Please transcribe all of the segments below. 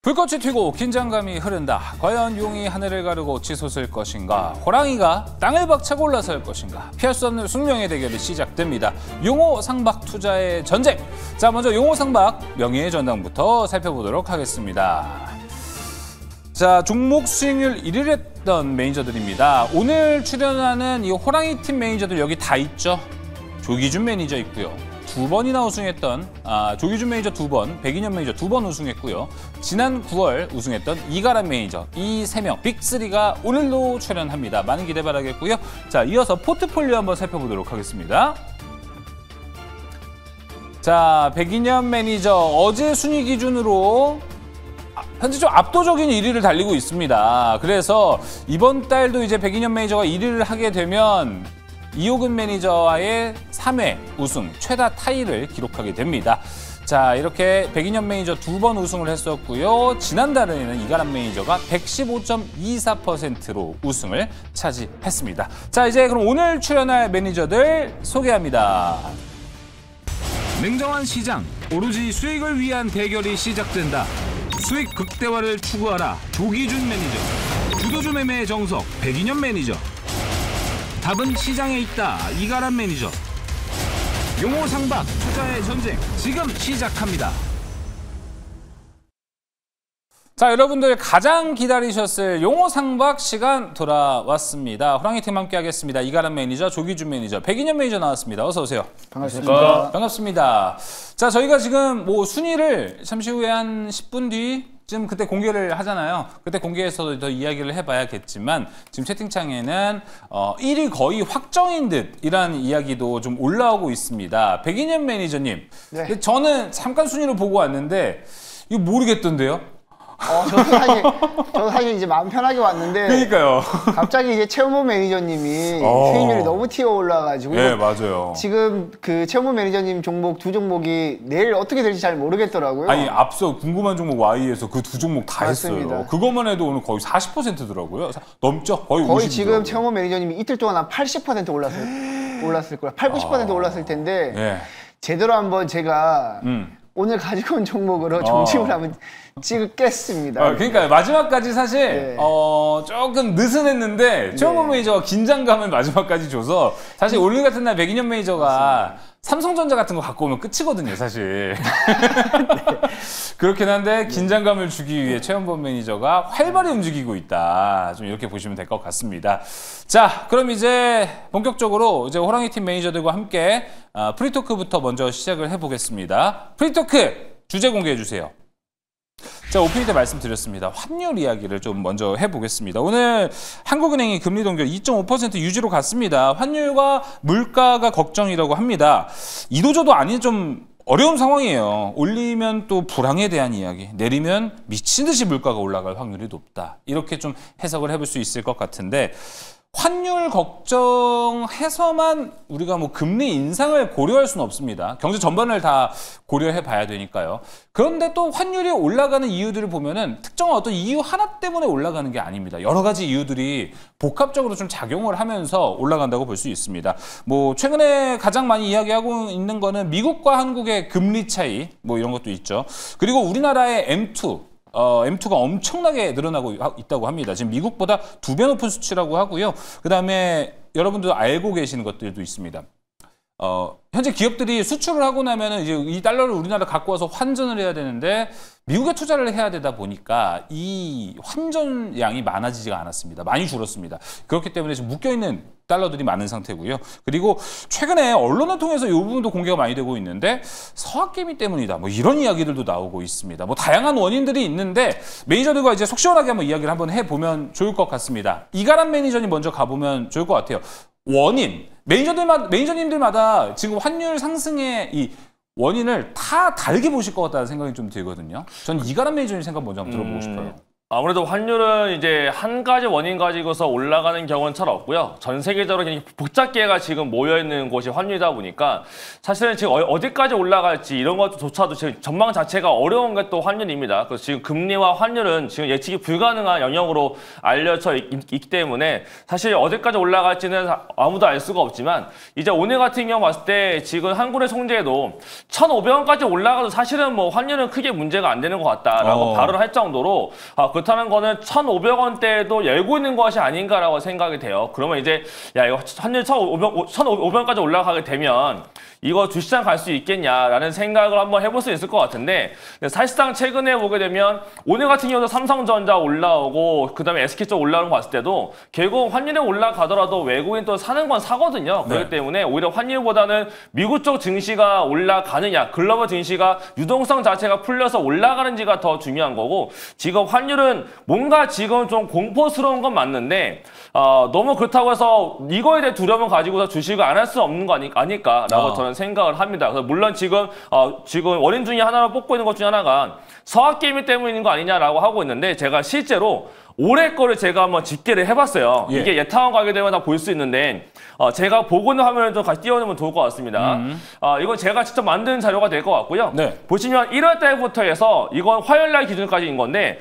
불꽃이 튀고 긴장감이 흐른다. 과연 용이 하늘을 가르고 치솟을 것인가? 호랑이가 땅을 박차고 올라설 것인가? 피할 수 없는 숙명의 대결이 시작됩니다. 용호 상박 투자의 전쟁. 자, 먼저 용호 상박 명예의 전당부터 살펴보도록 하겠습니다. 자, 종목 수익률 1위를 했던 매니저들입니다. 오늘 출연하는 이 호랑이 팀 매니저들 여기 다 있죠? 조기준 매니저 있고요. 2번이나 우승했던 조기준 매니저 2번, 백인현 매니저 2번 우승했고요. 지난 9월 우승했던 이가람 매니저 이 3명 빅3가 오늘도 출연합니다. 많은 기대 바라겠고요. 자, 이어서 포트폴리오 한번 살펴보도록 하겠습니다. 자, 백인현 매니저 어제 순위 기준으로 현재 좀 압도적인 1위를 달리고 있습니다. 그래서 이번 달도 이제 백인현 매니저가 1위를 하게 되면 이호근 매니저와의 3회 우승 최다 타이를 기록하게 됩니다. 자, 이렇게 백인현 매니저 2번 우승을 했었고요. 지난달에는 이가람 매니저가 115.24%로 우승을 차지했습니다. 자, 이제 그럼 오늘 출연할 매니저들 소개합니다. 냉정한 시장, 오로지 수익을 위한 대결이 시작된다. 수익 극대화를 추구하라. 조기준 매니저, 주도주 매매의 정석, 백인현 매니저. 답은 시장에 있다. 이가람 매니저. 용호 상박 투자의 전쟁 지금 시작합니다. 자, 여러분들 가장 기다리셨을 용호 상박 시간 돌아왔습니다. 호랑이 팀 함께 하겠습니다. 이가람 매니저, 조기준 매니저, 백인현 매니저 나왔습니다. 어서 오세요. 반갑습니다. 반갑습니다. 자, 저희가 지금 뭐 순위를 잠시 후에 한 10분 뒤쯤 그때 공개를 하잖아요. 그때 공개해서도 더 이야기를 해봐야겠지만 지금 채팅창에는 1위 거의 확정인 듯이란 이야기도 좀 올라오고 있습니다. 백인현 매니저님, 네. 근데 저는 잠깐 순위를 보고 왔는데 이거 모르겠던데요? 저도 사실 이제 마음 편하게 왔는데. 그러니까요. 갑자기 이제 최원범 매니저님이 수익률이 너무 튀어 올라가지고. 네, 맞아요. 지금 그 최원범 매니저님 종목 두 종목이 내일 어떻게 될지 잘 모르겠더라고요. 아니, 앞서 궁금한 종목 Y에서 그 두 종목 다 맞습니다. 했어요. 그것만 해도 오늘 거의 40%더라고요. 넘죠? 거의 50%. 지금 최원범 매니저님이 이틀 동안 한 80% 올랐을 거야. 80, 90% 올랐을 텐데. 네. 제대로 한번 제가 오늘 가지고 온 종목으로 점심을 한번 찍겠습니다. 그러니까 마지막까지 사실 네. 조금 느슨했는데 최원범 매니저가 긴장감을 마지막까지 줘서 사실 오늘 같은 날 백인현 매니저가 삼성전자 같은 거 갖고 오면 끝이거든요, 사실. 네. 그렇긴 한데 긴장감을 주기 위해 최원범 매니저가 활발히 움직이고 있다. 좀 이렇게 보시면 될 것 같습니다. 자, 그럼 이제 본격적으로 이제 호랑이 팀 매니저들과 함께 프리토크부터 먼저 시작을 해보겠습니다. 프리토크 주제 공개해 주세요. 자, 오프닝 때 말씀드렸습니다. 환율 이야기를 좀 먼저 해보겠습니다. 오늘 한국은행이 금리 동결 2.5% 유지로 갔습니다. 환율과 물가가 걱정이라고 합니다. 이도저도 아닌 좀 어려운 상황이에요. 올리면 또 불황에 대한 이야기, 내리면 미친 듯이 물가가 올라갈 확률이 높다. 이렇게 좀 해석을 해볼 수 있을 것 같은데 환율 걱정해서만 우리가 뭐 금리 인상을 고려할 수는 없습니다. 경제 전반을 다 고려해 봐야 되니까요. 그런데 또 환율이 올라가는 이유들을 보면은 특정한 어떤 이유 하나 때문에 올라가는 게 아닙니다. 여러 가지 이유들이 복합적으로 좀 작용을 하면서 올라간다고 볼 수 있습니다. 뭐 최근에 가장 많이 이야기하고 있는 거는 미국과 한국의 금리 차이 뭐 이런 것도 있죠. 그리고 우리나라의 M2가 엄청나게 늘어나고 있다고 합니다. 지금 미국보다 2배 높은 수치라고 하고요. 그다음에 여러분들 알고 계시는 것들도 있습니다. 현재 기업들이 수출을 하고 나면은 이제 이 달러를 우리나라 갖고 와서 환전을 해야 되는데 미국에 투자를 해야 되다 보니까 이 환전량이 많아지지가 않았습니다. 많이 줄었습니다. 그렇기 때문에 지금 묶여있는 달러들이 많은 상태고요. 그리고 최근에 언론을 통해서 이 부분도 공개가 많이 되고 있는데 서학개미 때문이다. 뭐 이런 이야기들도 나오고 있습니다. 뭐 다양한 원인들이 있는데 매니저들과 이제 속 시원하게 한번 이야기를 한번 해보면 좋을 것 같습니다. 이가람 매니저님 먼저 가보면 좋을 것 같아요. 원인. 매니저님들마다 지금 환율 상승의 이 원인을 다 다르게 보실 것 같다는 생각이 좀 들거든요. 전 이가람 매니저님 생각 먼저 한번 들어보고 싶어요. 아무래도 환율은 이제 한 가지 원인 가지고서 올라가는 경우는 잘 없고요. 전 세계적으로 굉장히 복잡계가 지금 모여있는 곳이 환율이다 보니까 사실은 지금 어디까지 올라갈지 이런 것조차도 지금 전망 자체가 어려운 게 또 환율입니다. 그래서 지금 금리와 환율은 지금 예측이 불가능한 영역으로 알려져 있기 때문에 사실 어디까지 올라갈지는 아무도 알 수가 없지만 이제 오늘 같은 경우 봤을 때 지금 한국의 송재도 1,500원까지 올라가도 사실은 뭐 환율은 크게 문제가 안 되는 것 같다라고 발언을 할 정도로 그렇다는 거는 1,500원대에도 열고 있는 것이 아닌가라고 생각이 돼요. 그러면 이제 야 이거 환율 1,500원까지 올라가게 되면 이거 주시장 갈 수 있겠냐라는 생각을 한번 해볼 수 있을 것 같은데 사실상 최근에 보게 되면 오늘 같은 경우도 삼성전자 올라오고 그다음에 SK 쪽 올라오는 거 봤을 때도 결국 환율이 올라가더라도 외국인 또 사는 건 사거든요. 그렇기 때문에 오히려 환율보다는 미국 쪽 증시가 올라가느냐 글로벌 증시가 유동성 자체가 풀려서 올라가는지가 더 중요한 거고 지금 환율은 뭔가 지금 좀 공포스러운 건 맞는데 너무 그렇다고 해서 이거에 대해 두려움을 가지고서 주식을 안 할 수 없는 거 아닐까라고 저는 생각을 합니다. 그래서 물론 지금 원인 중에 하나로 뽑고 있는 것 중에 하나가 서학개미 때문인 거 아니냐라고 하고 있는데 제가 실제로 올해 거를 제가 한번 집계를 해봤어요. 이게 예타원 가게 되면 다 볼 수 있는데 제가 보고 있는 화면을 좀 같이 띄워놓으면 좋을 것 같습니다. 이건 제가 직접 만든 자료가 될 것 같고요. 보시면 1월 달부터 해서 이건 화요일 날 기준까지인 건데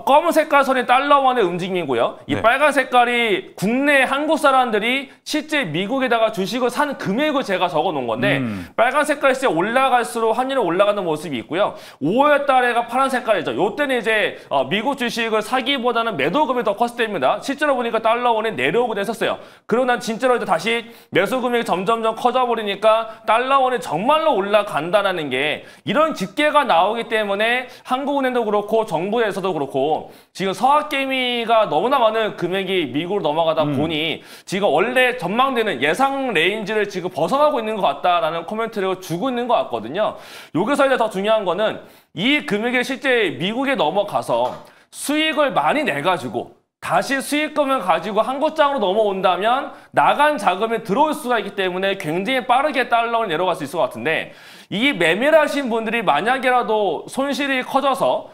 검은 색깔 선이 달러원의 움직임이고요. 이 빨간 색깔이 국내 한국 사람들이 실제 미국에다가 주식을 산 금액을 제가 적어 놓은 건데 빨간 색깔이 진짜 올라갈수록 환율이 올라가는 모습이 있고요. 5월 달에가 파란 색깔이죠. 이때는 이제 미국 주식을 사기보다는 매도금이 더 컸을 때입니다. 실제로 보니까 달러원이 내려오기도 했었어요. 그러고 난 진짜로 이제 다시 매수 금액이 점점점 커져버리니까 달러원이 정말로 올라간다는 게 이런 집계가 나오기 때문에 한국은행도 그렇고 정부에서도 그렇고 지금 서학개미가 너무나 많은 금액이 미국으로 넘어가다 보니 지금 원래 전망되는 예상 레인지를 지금 벗어나고 있는 것 같다라는 코멘트를 주고 있는 것 같거든요. 여기서 이제 더 중요한 거는 이 금액이 실제 미국에 넘어가서 수익을 많이 내가지고 다시 수익금을 가지고 한국장으로 넘어온다면 나간 자금이 들어올 수가 있기 때문에 굉장히 빠르게 달러를 내려갈 수 있을 것 같은데 이 매매를 하신 분들이 만약에라도 손실이 커져서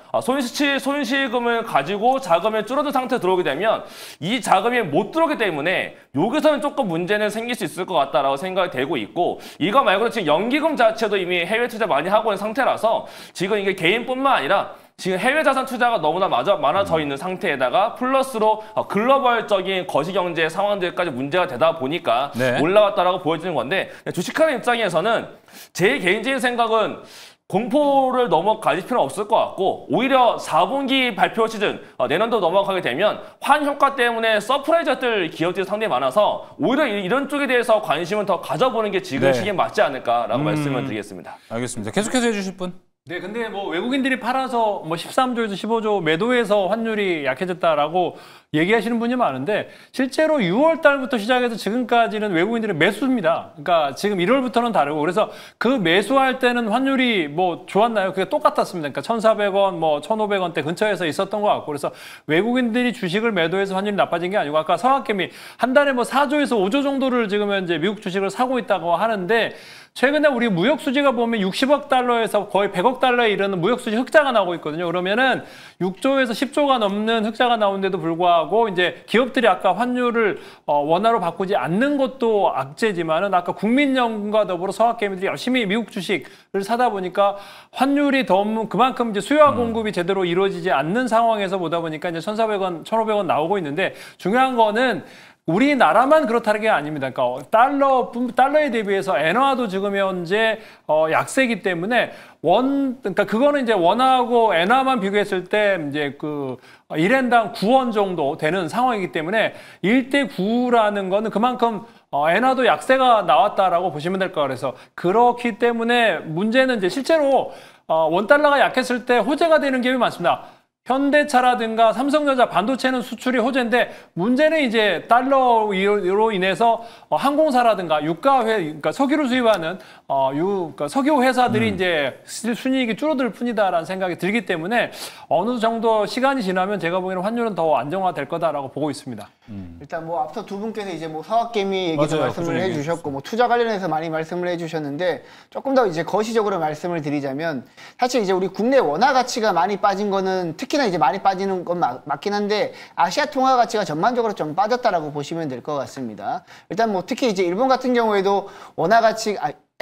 손실금을 가지고 자금이 줄어든 상태로 들어오게 되면 이 자금이 못 들어오기 때문에 여기서는 조금 문제는 생길 수 있을 것 같다라고 생각이 되고 있고 이거 말고도 지금 연기금 자체도 이미 해외 투자 많이 하고 있는 상태라서 지금 이게 개인뿐만 아니라 지금 해외 자산 투자가 너무나 많아져 있는 상태에다가 플러스로 글로벌적인 거시경제 상황들까지 문제가 되다 보니까 올라왔다라고 보여지는 건데 주식하는 입장에서는 제 개인적인 생각은 공포를 넘어갈 필요는 없을 것 같고 오히려 4분기 발표 시즌 내년도 넘어가게 되면 환 효과 때문에 서프라이즈들 기업들이 상당히 많아서 오히려 이런 쪽에 대해서 관심을 더 가져보는 게 지금 시기에 맞지 않을까라고 말씀을 드리겠습니다. 알겠습니다. 계속해서 해주실 분? 네, 근데 뭐 외국인들이 팔아서 뭐 13조에서 15조 매도해서 환율이 약해졌다라고 얘기하시는 분이 많은데 실제로 6월 달부터 시작해서 지금까지는 외국인들의 매수입니다. 그러니까 지금 1월부터는 다르고 그래서 그 매수할 때는 환율이 뭐 좋았나요? 그게 똑같았습니다. 그러니까 1,400원, 뭐 1,500원대 근처에서 있었던 것 같고 그래서 외국인들이 주식을 매도해서 환율이 나빠진 게 아니고 아까 서학개미 한 달에 뭐 4조에서 5조 정도를 지금 현재 미국 주식을 사고 있다고 하는데 최근에 우리 무역 수지가 보면 60억 달러에서 거의 100억 달러에 이르는 무역 수지 흑자가 나오고 있거든요. 그러면은 6조에서 10조가 넘는 흑자가 나오는데도 불구하고 이제 기업들이 아까 환율을 원화로 바꾸지 않는 것도 악재지만은 아까 국민연금과 더불어 서학개미들이 열심히 미국 주식을 사다 보니까 환율이 너무 그만큼 이제 수요와 공급이 제대로 이루어지지 않는 상황에서 보다 보니까 이제 1,400원, 1,500원 나오고 있는데 중요한 거는 우리나라만 그렇다는 게 아닙니다. 그러니까 달러에 대비해서 엔화도 지금 현재 약세이기 때문에 그러니까 그거는 이제 원화하고 엔화만 비교했을 때 이제 그 1엔당 9원 정도 되는 상황이기 때문에 1대9라는 거는 그만큼 엔화도 약세가 나왔다라고 보시면 될 것 같아요. 그래서 그렇기 때문에 문제는 이제 실제로 원달러가 약했을 때 호재가 되는 기업이 많습니다. 현대차라든가 삼성전자 반도체는 수출이 호재인데 문제는 이제 달러로 인해서 항공사라든가 그러니까 석유를 수입하는 그러니까 석유 회사들이 이제 순이익이 줄어들 뿐이다라는 생각이 들기 때문에 어느 정도 시간이 지나면 제가 보기에는 환율은 더 안정화될 거다라고 보고 있습니다. 일단 뭐 앞서 두 분께서 이제 뭐 서학개미 얘기도 말씀을 해주셨고 뭐 투자 관련해서 많이 말씀을 해주셨는데 조금 더 이제 거시적으로 말씀을 드리자면 사실 이제 우리 국내 원화 가치가 많이 빠진 거는 특히 특히나 이제 많이 빠지는 건 맞긴 한데 아시아 통화 가치가 전반적으로 좀 빠졌다라고 보시면 될 것 같습니다. 일단 뭐 특히 이제 일본 같은 경우에도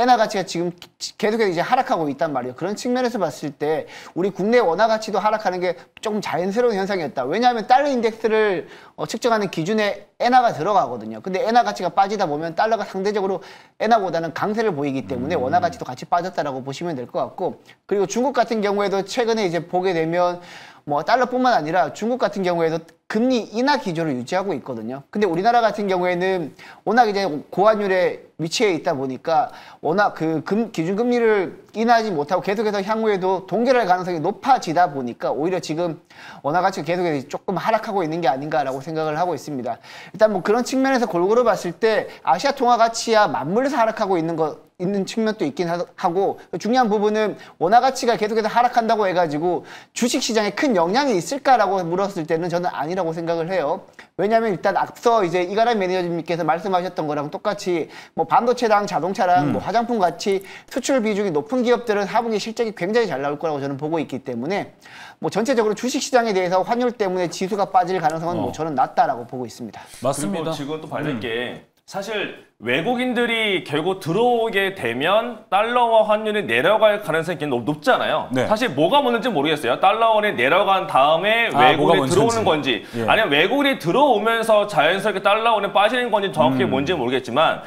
엔화 가치가 지금 계속해서 이제 하락하고 있단 말이에요. 그런 측면에서 봤을 때 우리 국내 원화 가치도 하락하는 게 조금 자연스러운 현상이었다. 왜냐하면 달러 인덱스를 측정하는 기준에 엔화가 들어가거든요. 근데 엔화 가치가 빠지다 보면 달러가 상대적으로 엔화보다는 강세를 보이기 때문에 원화 가치도 같이 빠졌다라고 보시면 될 것 같고, 그리고 중국 같은 경우에도 최근에 이제 보게 되면 뭐 달러뿐만 아니라 중국 같은 경우에도 금리 인하 기조를 유지하고 있거든요. 근데 우리나라 같은 경우에는 워낙 이제 고환율에 위치해 있다 보니까 워낙 그 기준금리를 인하하지 못하고 계속해서 향후에도 동결할 가능성이 높아지다 보니까 오히려 지금 원화 가치가 계속해서 조금 하락하고 있는 게 아닌가라고 생각을 하고 있습니다. 일단 뭐 그런 측면에서 골고루 봤을 때 아시아 통화 가치와 맞물려서 하락하고 있는 측면도 있긴 하고, 중요한 부분은 원화 가치가 계속해서 하락한다고 해가지고 주식 시장에 큰 영향이 있을까라고 물었을 때는 저는 아니라고 생각을 해요. 왜냐하면 일단 앞서 이제 이가람 매니저님께서 말씀하셨던 거랑 똑같이 뭐 반도체랑 자동차랑 뭐 화장품 같이 수출 비중이 높은 기업들은 하반기 실적이 굉장히 잘 나올 거라고 저는 보고 있기 때문에 뭐 전체적으로 주식 시장에 대해서 환율 때문에 지수가 빠질 가능성은 뭐 저는 낮다라고 보고 있습니다. 맞습니다. 그리고 지금 또 봐야 될 게 사실 외국인들이 결국 들어오게 되면 달러와 환율이 내려갈 가능성이 굉장히 높잖아요. 네. 사실 뭐가 문제인지 모르겠어요. 달러원이 내려간 다음에 외국인이 들어오는 건지 아니면 외국인이 들어오면서 자연스럽게 달러원이 빠지는 건지 정확히 뭔지는 모르겠지만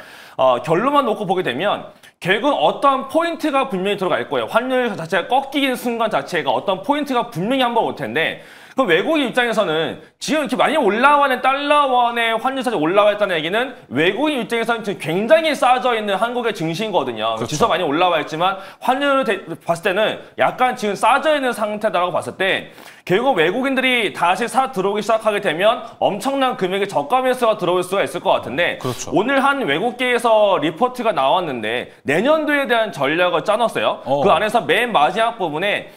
결론만 놓고 보게 되면 결국 어떤 포인트가 분명히 들어갈 거예요. 환율 자체가 꺾이는 순간 자체가 어떤 포인트가 분명히 한번 올 텐데, 그럼 외국인 입장에서는 지금 이렇게 많이 올라와는 달러원의 환율 자체 올라와 있다는 얘기는 외국인 입장에서는 지금 굉장히 싸져 있는 한국의 증시거든요. 그렇죠. 지수가 많이 올라와 있지만 환율을 봤을 때는 약간 지금 싸져 있는 상태다라고 봤을 때 결국 외국인들이 다시 들어오기 시작하게 되면 엄청난 금액의 저가 매수가 들어올 수가 있을 것 같은데, 그렇죠. 오늘 한 외국계에서 리포트가 나왔는데 내년도에 대한 전략을 짜놨어요. 그 안에서 맨 마지막 부분에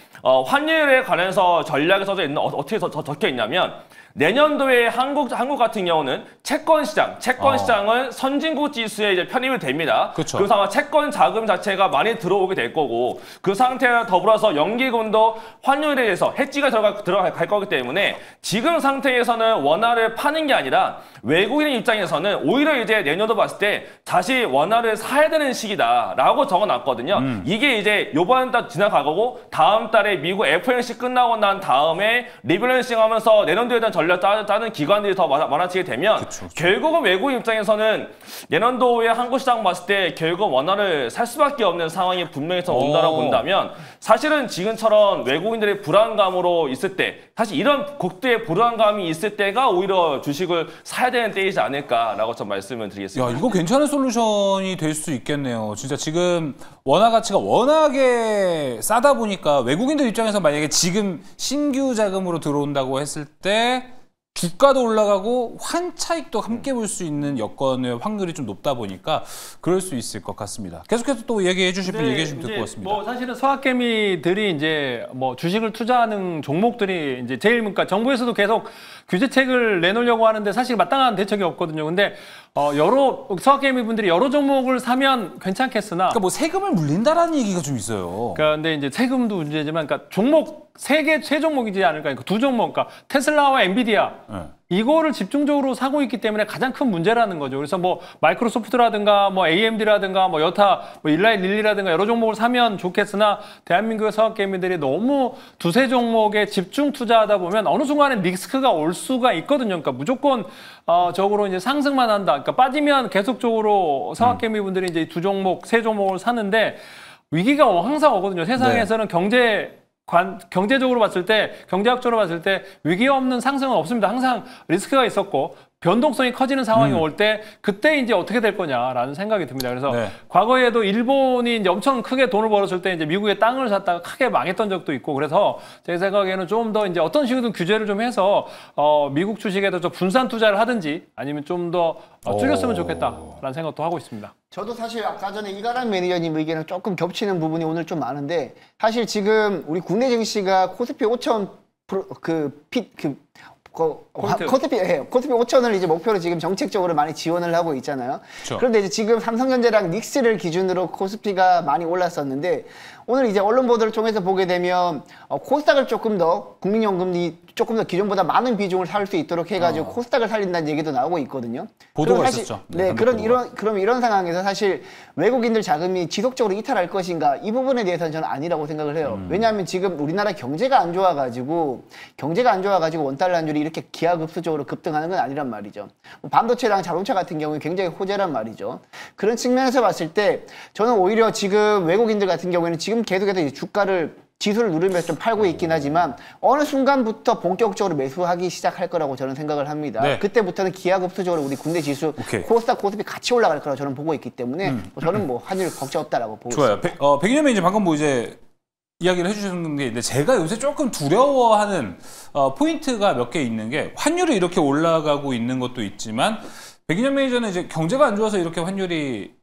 환율에 관해서 전략이 써져 있는 어떻게 적혀 있냐면 내년도에 한국 같은 경우는 채권 시장은 선진국 지수에 이제 편입이 됩니다. 그쵸. 그래서 아마 채권 자금 자체가 많이 들어오게 될 거고, 그 상태와 더불어서 연기금도 환율에 대해서 해지가 들어갈 거기 때문에 지금 상태에서는 원화를 파는 게 아니라 외국인 입장에서는 오히려 이제 내년도 봤을 때 다시 원화를 사야 되는 시기다라고 적어놨거든요. 이게 이제 요번 달 지나가고 다음 달에 미국 FOMC 끝나고 난 다음에 리밸런싱 하면서 내년도에 대한 전략 짜는 기관들이 더 많아지게 되면 그쵸. 결국은 외국인 입장에서는 내년도에 한국 시장 봤을 때 결국 원화를 살 수밖에 없는 상황이 분명히 더 온다라고 본다면, 사실은 지금처럼 외국인들의 불안감으로 있을 때, 사실 이런 국대의 불안감이 있을 때가 오히려 주식을 사야 되는 때이지 않을까라고 좀 말씀을 드리겠습니다. 야, 이거 괜찮은 솔루션이 될 수 있겠네요. 진짜 지금 원화 가치가 워낙에 싸다 보니까 외국인들 입장에서 만약에 지금 신규 자금으로 들어온다고 했을 때 주가도 올라가고 환차익도 함께 볼 수 있는 여건의 확률이 좀 높다 보니까 그럴 수 있을 것 같습니다. 계속해서 또 얘기해 주실 분 얘기해 주시면 될 것 같습니다. 뭐 사실은 서학개미들이 이제 뭐 주식을 투자하는 종목들이 이제 제일, 그러니까 정부에서도 계속 규제책을 내놓으려고 하는데 사실 마땅한 대책이 없거든요. 근데 여러 서학개미 분들이 여러 종목을 사면 괜찮겠으나, 그러니까 뭐 세금을 물린다라는 얘기가 좀 있어요. 그러니까 근데 이제 세금도 문제지만, 그러니까 종목 세 종목이지 않을까? 그러니까 두 종목, 그러니까 테슬라와 엔비디아. 네. 이거를 집중적으로 사고 있기 때문에 가장 큰 문제라는 거죠. 그래서 뭐 마이크로소프트라든가 뭐 AMD라든가 뭐 여타 뭐 일라이 릴리라든가 여러 종목을 사면 좋겠으나 대한민국의 서학개미들이 너무 두세 종목에 집중 투자하다 보면 어느 순간에 리스크가 올 수가 있거든요. 그러니까 무조건 적으로 이제 상승만 한다. 그러니까 빠지면 계속적으로 서학개미분들이 이제 두 종목, 세 종목을 사는데 위기가 항상 오거든요. 세상에서는 경제적으로 봤을 때, 경제학적으로 봤을 때 위기 없는 상승은 없습니다. 항상 리스크가 있었고 변동성이 커지는 상황이 올 때 그때 이제 어떻게 될 거냐라는 생각이 듭니다. 그래서 과거에도 일본이 이제 엄청 크게 돈을 벌었을 때 이제 미국의 땅을 샀다가 크게 망했던 적도 있고, 그래서 제 생각에는 좀 더 이제 어떤 식으로든 규제를 좀 해서 미국 주식에도 좀 분산 투자를 하든지 아니면 좀 더 줄였으면 좋겠다라는 생각도 하고 있습니다. 저도 사실 아까 전에 이가람 매니저님 의견은 조금 겹치는 부분이 오늘 좀 많은데, 사실 지금 우리 국내 증시가 코스피 5천 코스피 5천을 이제 목표로 지금 정책적으로 많이 지원을 하고 있잖아요. 그렇죠. 그런데 이제 지금 삼성전자랑 닉스를 기준으로 코스피가 많이 올랐었는데 오늘 이제 언론 보도를 통해서 보게 되면 코스닥을 조금 더 국민연금이 조금 더 기존보다 많은 비중을 살 수 있도록 해가지고 코스닥을 살린다는 얘기도 나오고 있거든요. 보도가 사실, 있었죠. 네, 그럼 이런 상황에서 사실 외국인들 자금이 지속적으로 이탈할 것인가 이 부분에 대해서는 저는 아니라고 생각을 해요. 왜냐하면 지금 우리나라 경제가 안 좋아가지고 원달러 환율이 이렇게 기하급수적으로 급등하는 건 아니란 말이죠. 반도체랑 자동차 같은 경우는 굉장히 호재란 말이죠. 그런 측면에서 봤을 때 저는 오히려 지금 외국인들 같은 경우에는 지금 계속해서 이제 지수를 누르면서 좀 팔고 있긴 하지만 어느 순간부터 본격적으로 매수하기 시작할 거라고 저는 생각을 합니다. 네. 그때부터는 기하급수적으로 우리 국내 지수 코스닥, 코스피 같이 올라갈 거라고 저는 보고 있기 때문에 저는 뭐 환율 걱정 없다라고 보고 좋아요. 있습니다. 백인현님 이제 방금 뭐 이제 이야기를 해주셨는 게 있는데 제가 요새 조금 두려워하는 포인트가 몇 개 있는 게 환율이 이렇게 올라가고 있는 것도 있지만 백인현 매니저는 이제 경제가 안 좋아서 이렇게 환율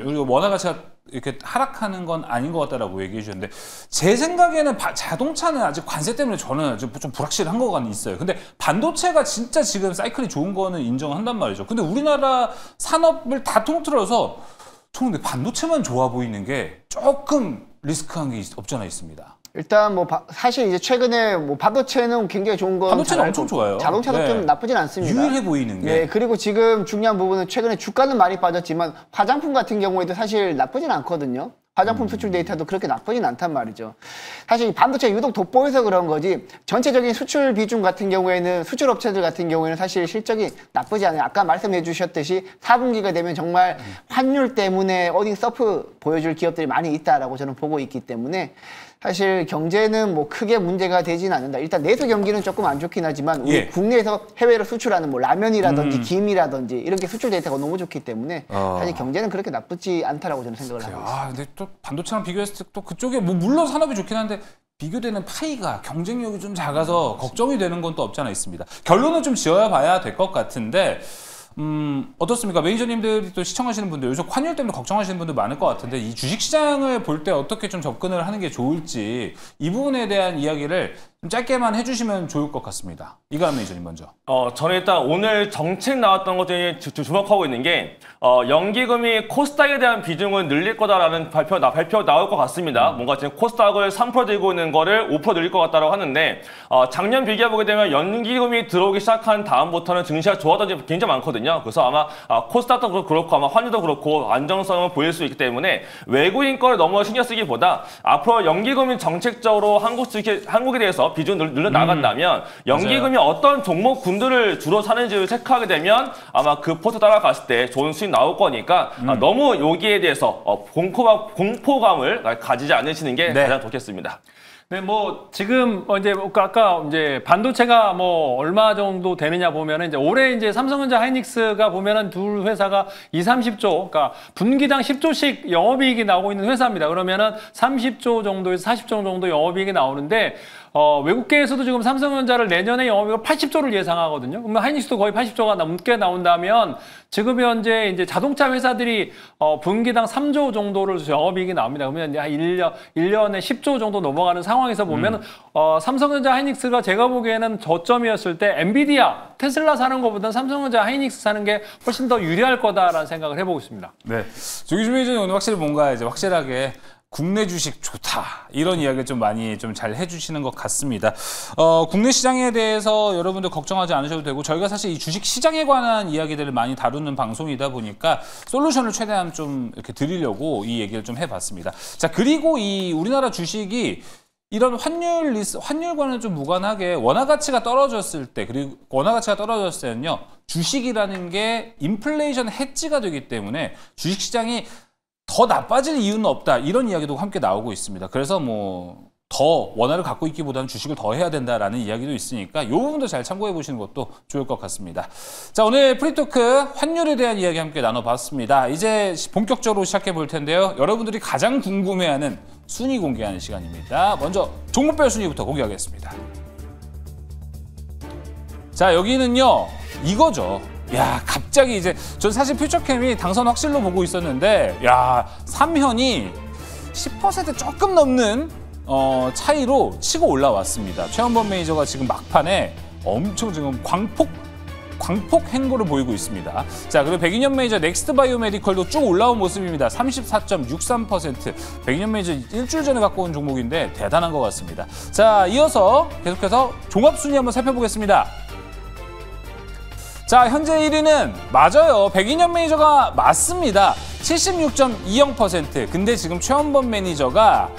그리고 원화 가치가 이렇게 하락하는 건 아닌 것 같다라고 얘기해 주셨는데 제 생각에는 자동차는 아직 관세 때문에 저는 아직 좀 불확실한 거가 있어요. 근데 반도체가 진짜 지금 사이클이 좋은 거는 인정한단 말이죠. 근데 우리나라 산업을 다 통틀어서 저는 근데 반도체만 좋아 보이는 게 조금 리스크한 게 없지 않아 있습니다. 일단 뭐 사실 이제 최근에 뭐 반도체는 굉장히 좋은 건 반도체는 엄청 좋아요. 자동차도 네. 좀 나쁘진 않습니다. 유일해 보이는 게. 네, 그리고 지금 중요한 부분은 최근에 주가는 많이 빠졌지만 화장품 같은 경우에도 사실 나쁘진 않거든요. 화장품 수출 데이터도 그렇게 나쁘진 않단 말이죠. 사실 반도체 유독 돋보여서 그런 거지 전체적인 수출 비중 같은 경우에는 수출 업체들 같은 경우에는 사실 실적이 나쁘지 않아요. 아까 말씀해 주셨듯이 4분기가 되면 정말 환율 때문에 어닝 서프 보여줄 기업들이 많이 있다라고 저는 보고 있기 때문에 사실 경제는 뭐 크게 문제가 되지는 않는다. 일단 내수 경기는 조금 안 좋긴 하지만 우리 국내에서 해외로 수출하는 뭐 라면이라든지 김이라든지 이런 게 수출 데이터가 너무 좋기 때문에 사실 경제는 그렇게 나쁘지 않다라고 저는 생각을 하고 있습니다. 근데 또 반도체랑 비교했을 때 또 그쪽에 뭐 물론 산업이 좋긴 한데 비교되는 파이가 경쟁력이 좀 작아서 걱정이 되는 건 또 없지 않아 있습니다. 결론은 좀 지어야 봐야 될 것 같은데 어떻습니까? 매니저님들이 또 시청하시는 분들 요즘 환율 때문에 걱정하시는 분들 많을 것 같은데 이 주식시장을 볼 때 어떻게 좀 접근을 하는 게 좋을지 이 부분에 대한 이야기를 좀 짧게만 해주시면 좋을 것 같습니다. 이가람 매니저님 먼저. 저는 일단 오늘 정책 나왔던 것 중에 주목하고 있는 게 연기금이 코스닥에 대한 비중을 늘릴 거다라는 발표 나올 것 같습니다. 뭔가 지금 코스닥을 3% 들고 있는 거를 5% 늘릴 것 같다라고 하는데 작년 비교해보게 되면 연기금이 들어오기 시작한 다음부터는 증시가 좋아졌던 게 굉장히 많거든요. 그래서 아마 코스닥도 그렇고 아마 환율도 그렇고 안정성을 보일 수 있기 때문에 외국인 거를 너무 신경 쓰기보다 앞으로 연기금이 정책적으로 한국에 대해서 비중을 늘려 나간다면 연기금이 어떤 종목군들을 주로 사는지를 체크하게 되면 아마 그 포트 따라갔을 때 좋은 수익 나올 거니까 너무 여기에 대해서 공포감을 가지지 않으시는 게 가장 좋겠습니다. 네, 뭐 지금 이제 아까 이제 반도체가 뭐 얼마 정도 되느냐 보면은 이제 올해 이제 삼성전자 하이닉스가 보면은 둘 회사가 30조, 그러니까 분기당 10조씩 영업이익이 나오고 있는 회사입니다. 그러면은 30조 정도에서 40조 정도 영업이익이 나오는데 외국계에서도 지금 삼성전자를 내년에 영업이익을 80조를 예상하거든요. 그러면 하이닉스도 거의 80조가 넘게 나온다면 지금 현재 이제 자동차 회사들이 분기당 3조 정도를 영업이익이 나옵니다. 그러면 이제 1년에 10조 정도 넘어가는 상황에서 보면 삼성전자 하이닉스가 제가 보기에는 저점이었을 때 엔비디아, 테슬라 사는 것보다는 삼성전자 하이닉스 사는 게 훨씬 더 유리할 거다라는 생각을 해보고 있습니다. 네, 조기준 매니저는 오늘 확실히 뭔가 이제 확실하게 국내 주식 좋다 이런 이야기를 좀 많이 좀 잘 해주시는 것 같습니다. 국내 시장에 대해서 여러분들 걱정하지 않으셔도 되고 저희가 사실 이 주식 시장에 관한 이야기들을 많이 다루는 방송이다 보니까 솔루션을 최대한 좀 이렇게 드리려고 이 얘기를 좀 해봤습니다. 자, 그리고 이 우리나라 주식이 이런 환율과는 좀 무관하게 원화 가치가 떨어졌을 때, 그리고 원화 가치가 떨어졌을 때는요, 주식이라는 게 인플레이션 해지가 되기 때문에 주식 시장이 더 나빠질 이유는 없다. 이런 이야기도 함께 나오고 있습니다. 그래서 뭐 더 원화를 갖고 있기보다는 주식을 더 해야 된다라는 이야기도 있으니까 이 부분도 잘 참고해 보시는 것도 좋을 것 같습니다. 자, 오늘 프리토크 환율에 대한 이야기 함께 나눠봤습니다. 이제 본격적으로 시작해 볼 텐데요. 여러분들이 가장 궁금해하는 순위 공개하는 시간입니다. 먼저 종목별 순위부터 공개하겠습니다. 자, 여기는요, 이거죠. 야, 갑자기 이제 전 사실 퓨처캠이 당선 확실로 보고 있었는데, 야, 3현이 10% 조금 넘는 차이로 치고 올라왔습니다. 최원범 매니저가 지금 막판에 엄청 지금 광폭 행보를 보이고 있습니다. 자, 그리고 100년 메이저 넥스트 바이오메디컬도 쭉 올라온 모습입니다. 34.63%. 100년 메이저 일주일 전에 갖고 온 종목인데 대단한 것 같습니다. 자, 이어서 계속해서 종합순위 한번 살펴보겠습니다. 자, 현재 1위는 맞아요. 102년 매니저가 맞습니다. 76.20%. 근데 지금 최원범 매니저가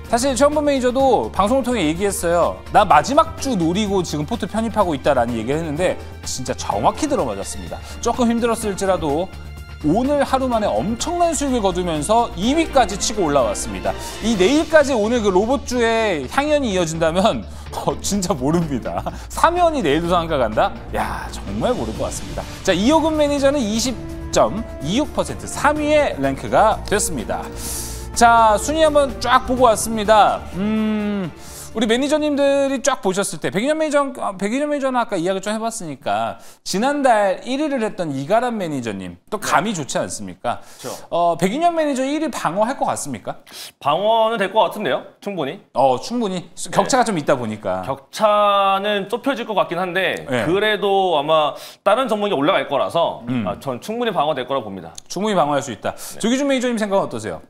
사실 최원범 매니저도 방송을 통해 얘기했어요. 나 마지막 주 노리고 지금 포트 편입하고 있다라는 얘기를 했는데 진짜 정확히 들어맞았습니다. 조금 힘들었을지라도 오늘 하루 만에 엄청난 수익을 거두면서 2위까지 치고 올라왔습니다. 이 내일까지 오늘 그 로봇주의 향연이 이어진다면 진짜 모릅니다. 3연이 내일도 상한가 간다? 야, 정말 모를 것 같습니다. 자, 이호근 매니저는 20.26% 3위의 랭크가 됐습니다. 자, 순위 한번 쫙 보고 왔습니다. 우리 매니저님들이 쫙 보셨을 때 102년 매니저는 아까 이야기 좀 해봤으니까 지난달 1위를 했던 이가람 매니저님 또 감이 좋지 않습니까? 그렇죠. 102년 매니저 1위 방어할 것 같습니까? 방어는 될 것 같은데요, 충분히. 충분히 격차가 좀 있다 보니까 격차는 좁혀질 것 같긴 한데 네. 그래도 아마 다른 종목이 올라갈 거라서 전 충분히 방어될 거라고 봅니다. 충분히 방어할 수 있다. 조기준 매니저님 생각은 어떠세요?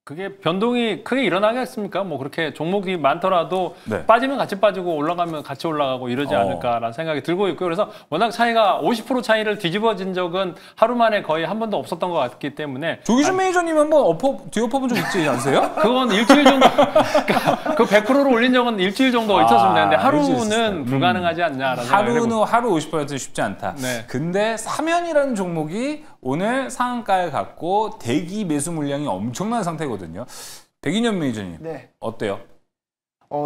그게 변동이 크게 일어나겠습니까? 뭐 그렇게 종목이 많더라도 네. 빠지면 같이 빠지고 올라가면 같이 올라가고 이러지 않을까라는 생각이 들고 있고요. 그래서 워낙 차이가 50% 차이를 뒤집어진 적은 하루 만에 거의 한 번도 없었던 것 같기 때문에 조기준 매니저님 한번 뒤엎어본 적 있지 않으세요? 그건 일주일 정도 그러니까 그 100%를 올린 적은 일주일 정도 있었습니다. 근데 하루는 불가능하지 않냐라는 생각을 해봅니다. 하루 50%는 쉽지 않다. 네. 근데 3연이라는 종목이 오늘 상한가를 갖고 대기 매수 물량이 엄청난 상태거든요. 102년 매니저님 네. 어때요?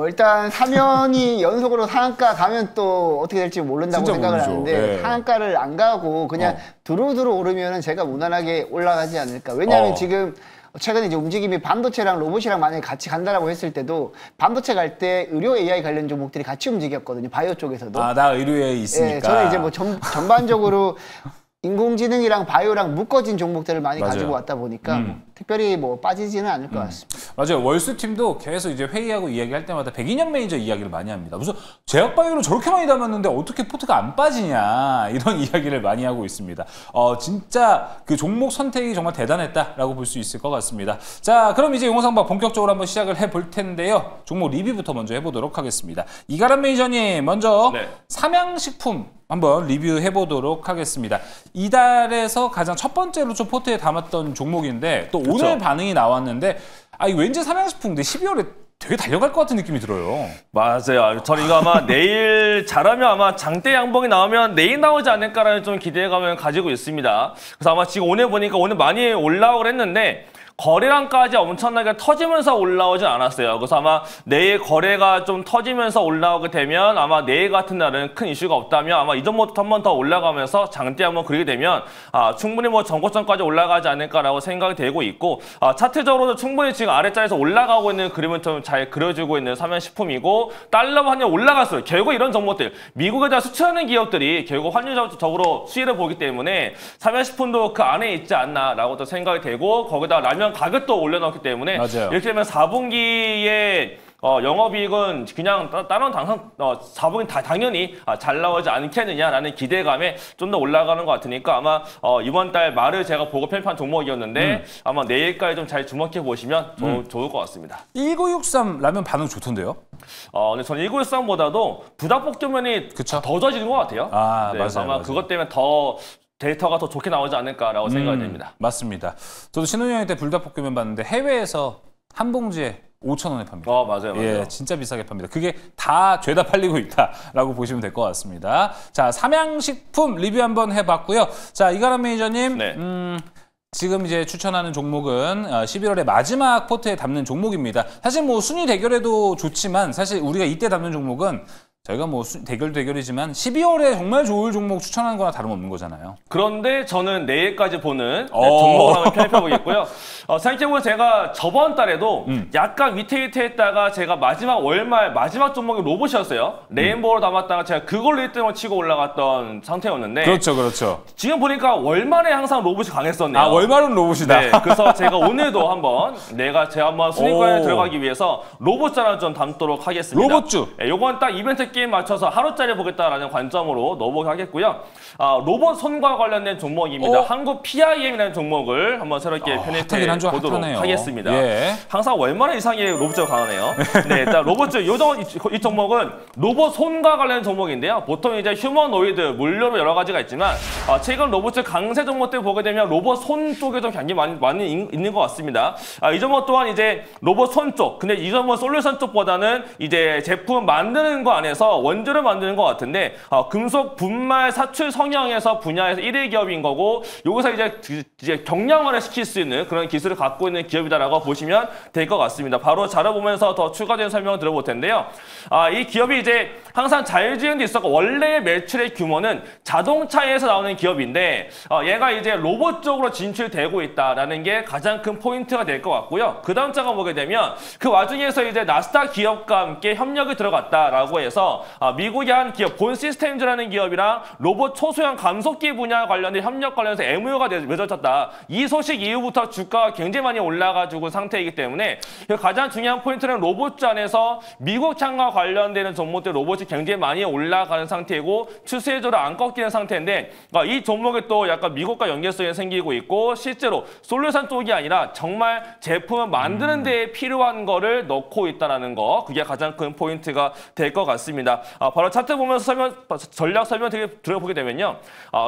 일단 3연이 연속으로 상한가 가면 또 어떻게 될지 모른다고 진짜 생각을 모르죠. 하는데 네. 상한가를 안 가고 그냥 두루두루 오르면 제가 무난하게 올라가지 않을까. 왜냐하면 지금 최근에 이제 움직임이 반도체랑 로봇이랑 만약에 같이 간다라고 했을 때도 반도체 갈 때 의료 AI 관련 종목들이 같이 움직였거든요. 바이오 쪽에서도. 나 의료에 있으니까. 예, 저는 이제 뭐 전반적으로 인공지능이랑 바이오랑 묶어진 종목들을 많이 맞아요. 가지고 왔다 보니까 특별히 뭐 빠지지는 않을 것 같습니다. 맞아요. 월수팀도 계속 이제 회의하고 이야기할 때마다 102년 매니저 이야기를 많이 합니다. 무슨 제약바이오를 저렇게 많이 담았는데 어떻게 포트가 안 빠지냐 이런 이야기를 많이 하고 있습니다. 진짜 그 종목 선택이 정말 대단했다라고 볼 수 있을 것 같습니다. 자, 그럼 이제 용어상박 본격적으로 한번 시작을 해볼 텐데요. 종목 리뷰부터 먼저 해보도록 하겠습니다. 이가람 매니저님 먼저 네. 삼양식품 한번 리뷰해 보도록 하겠습니다. 이달에서 가장 첫 번째로 좀 포트에 담았던 종목인데 또 오늘 반응이 나왔는데 이거 왠지 삼양식품인데 12월에 되게 달려갈 것 같은 느낌이 들어요. 맞아요. 저는 이거 아마 내일 잘하면 아마 장대 양봉이 나오면 내일 나오지 않을까라는 좀 기대감을 가지고 있습니다. 그래서 아마 지금 오늘 보니까 오늘 많이 올라오긴 했는데 거래량까지 엄청나게 터지면서 올라오진 않았어요. 그래서 아마 내일 거래가 좀 터지면서 올라오게 되면 아마 내일 같은 날은 큰 이슈가 없다면 아마 이 종목부터 한 번 더 올라가면서 장대 한번 그리게 되면 충분히 뭐 전고점까지 올라가지 않을까라고 생각이 되고 있고 차트적으로도 충분히 지금 아래자리에서 올라가고 있는 그림을 좀 잘 그려주고 있는 삼양식품이고 달러 환율 올라갔어요. 결국 이런 종목들 미국에다 수출하는 기업들이 결국 환율적으로 수혜를 보기 때문에 삼양식품도 그 안에 있지 않나라고 또 생각이 되고 거기다 라면 가격도 올려놓기 때문에 맞아요. 이렇게 되면 4분기에 영업이익은 그냥 다른 4분기 당연히 잘 나오지 않겠느냐라는 기대감에 좀 더 올라가는 것 같으니까 아마 이번 달 말을 제가 보고 편입한 종목이었는데 아마 내일까지 좀 잘 주목해 보시면 좋을 것 같습니다. 1963 라면 반응 좋던데요? 근데 저는 1913보다도 부닭볶음면이 그쵸? 더 좋아지는 것 같아요. 맞아요. 그래서 아마 맞아요. 그것 때문에 더 데이터가 더 좋게 나오지 않을까라고 생각이 됩니다. 맞습니다. 저도 신혼여행 때 불닭볶음면 봤는데 해외에서 한 봉지에 5,000원에 팝니다. 맞아요. 예, 진짜 비싸게 팝니다. 그게 다 죄다 팔리고 있다라고 보시면 될 것 같습니다. 자, 삼양식품 리뷰 한번 해봤고요. 자, 이가람 매니저님, 네. 지금 이제 추천하는 종목은 11월의 마지막 포트에 담는 종목입니다. 사실 뭐 순위 대결에도 좋지만 사실 우리가 이때 담는 종목은 저희가 뭐 대결이지만 12월에 정말 좋을 종목 추천하는 거나 다름없는 거잖아요. 그런데 저는 내일까지 보는 종목을 한번 편입해보겠고요. 생각해보면 제가 저번 달에도 약간 위태위태했다가 제가 월말 마지막 종목이 로봇이었어요. 레인보우로 담았다가 제가 그걸로 1등을 치고 올라갔던 상태였는데 그렇죠. 지금 보니까 월말에 항상 로봇이 강했었네요. 월말은 로봇이다. 네, 그래서 제가 오늘도 한번 제가 한번 순위권에 들어가기 위해서 로봇 하나 좀 담도록 하겠습니다. 로봇주. 네, 요건 딱 이벤트 새끼에 맞춰서 하루짜리 보겠다라는 관점으로 넣어보게 하겠고요. 로봇 손과 관련된 종목입니다. 한국 PIM이라는 종목을 한번 새롭게 편입해 보도록 하겠습니다. 예. 항상 얼마나 이상하게 로봇주가 강하네요. 네, 일단 로봇주 이 종목은 로봇 손과 관련된 종목인데요. 보통 이제 휴머노이드, 물류로 여러 가지가 있지만 최근 로봇주 강세 종목들 보게 되면 로봇 손 쪽에 좀 굉장히 많이 있는 것 같습니다. 이 종목 또한 이제 로봇 손 쪽, 근데 이 종목은 솔루션 쪽보다는 이제 제품 만드는 거 안에서 원조를 만드는 것 같은데 금속 분말 사출 성형에서 분야에서 1위 기업인 거고 여기서 이제 경량화를 시킬 수 있는 그런 기술을 갖고 있는 기업이다라고 보시면 될 것 같습니다. 바로 자료 보면서 더 추가된 설명을 들어볼 텐데요. 이 기업이 이제 항상 자율주행도 있었고 원래의 매출의 규모는 자동차에서 나오는 기업인데 얘가 이제 로봇 쪽으로 진출되고 있다라는 게 가장 큰 포인트가 될 것 같고요. 그 다음 장을 보게 되면 그 와중에서 이제 나스닥 기업과 함께 협력이 들어갔다라고 해서 미국의 한 기업 본 시스템즈라는 기업이랑 로봇 초소형 감속기 분야 관련된 협력 관련해서 MOU가 맺어졌다. 이 소식 이후부터 주가가 굉장히 많이 올라가지고 상태이기 때문에 가장 중요한 포인트는 로봇주 안에서 미국 창과 관련되는 종목들 로봇이 굉장히 많이 올라가는 상태이고 추세적으로 안 꺾이는 상태인데 이 종목에 또 약간 미국과 연계성이 생기고 있고 실제로 솔루션 쪽이 아니라 정말 제품을 만드는 데에 필요한 거를 넣고 있다는 거 그게 가장 큰 포인트가 될 것 같습니다. 바로 차트 보면서 전략 설명 들어보게 되면요.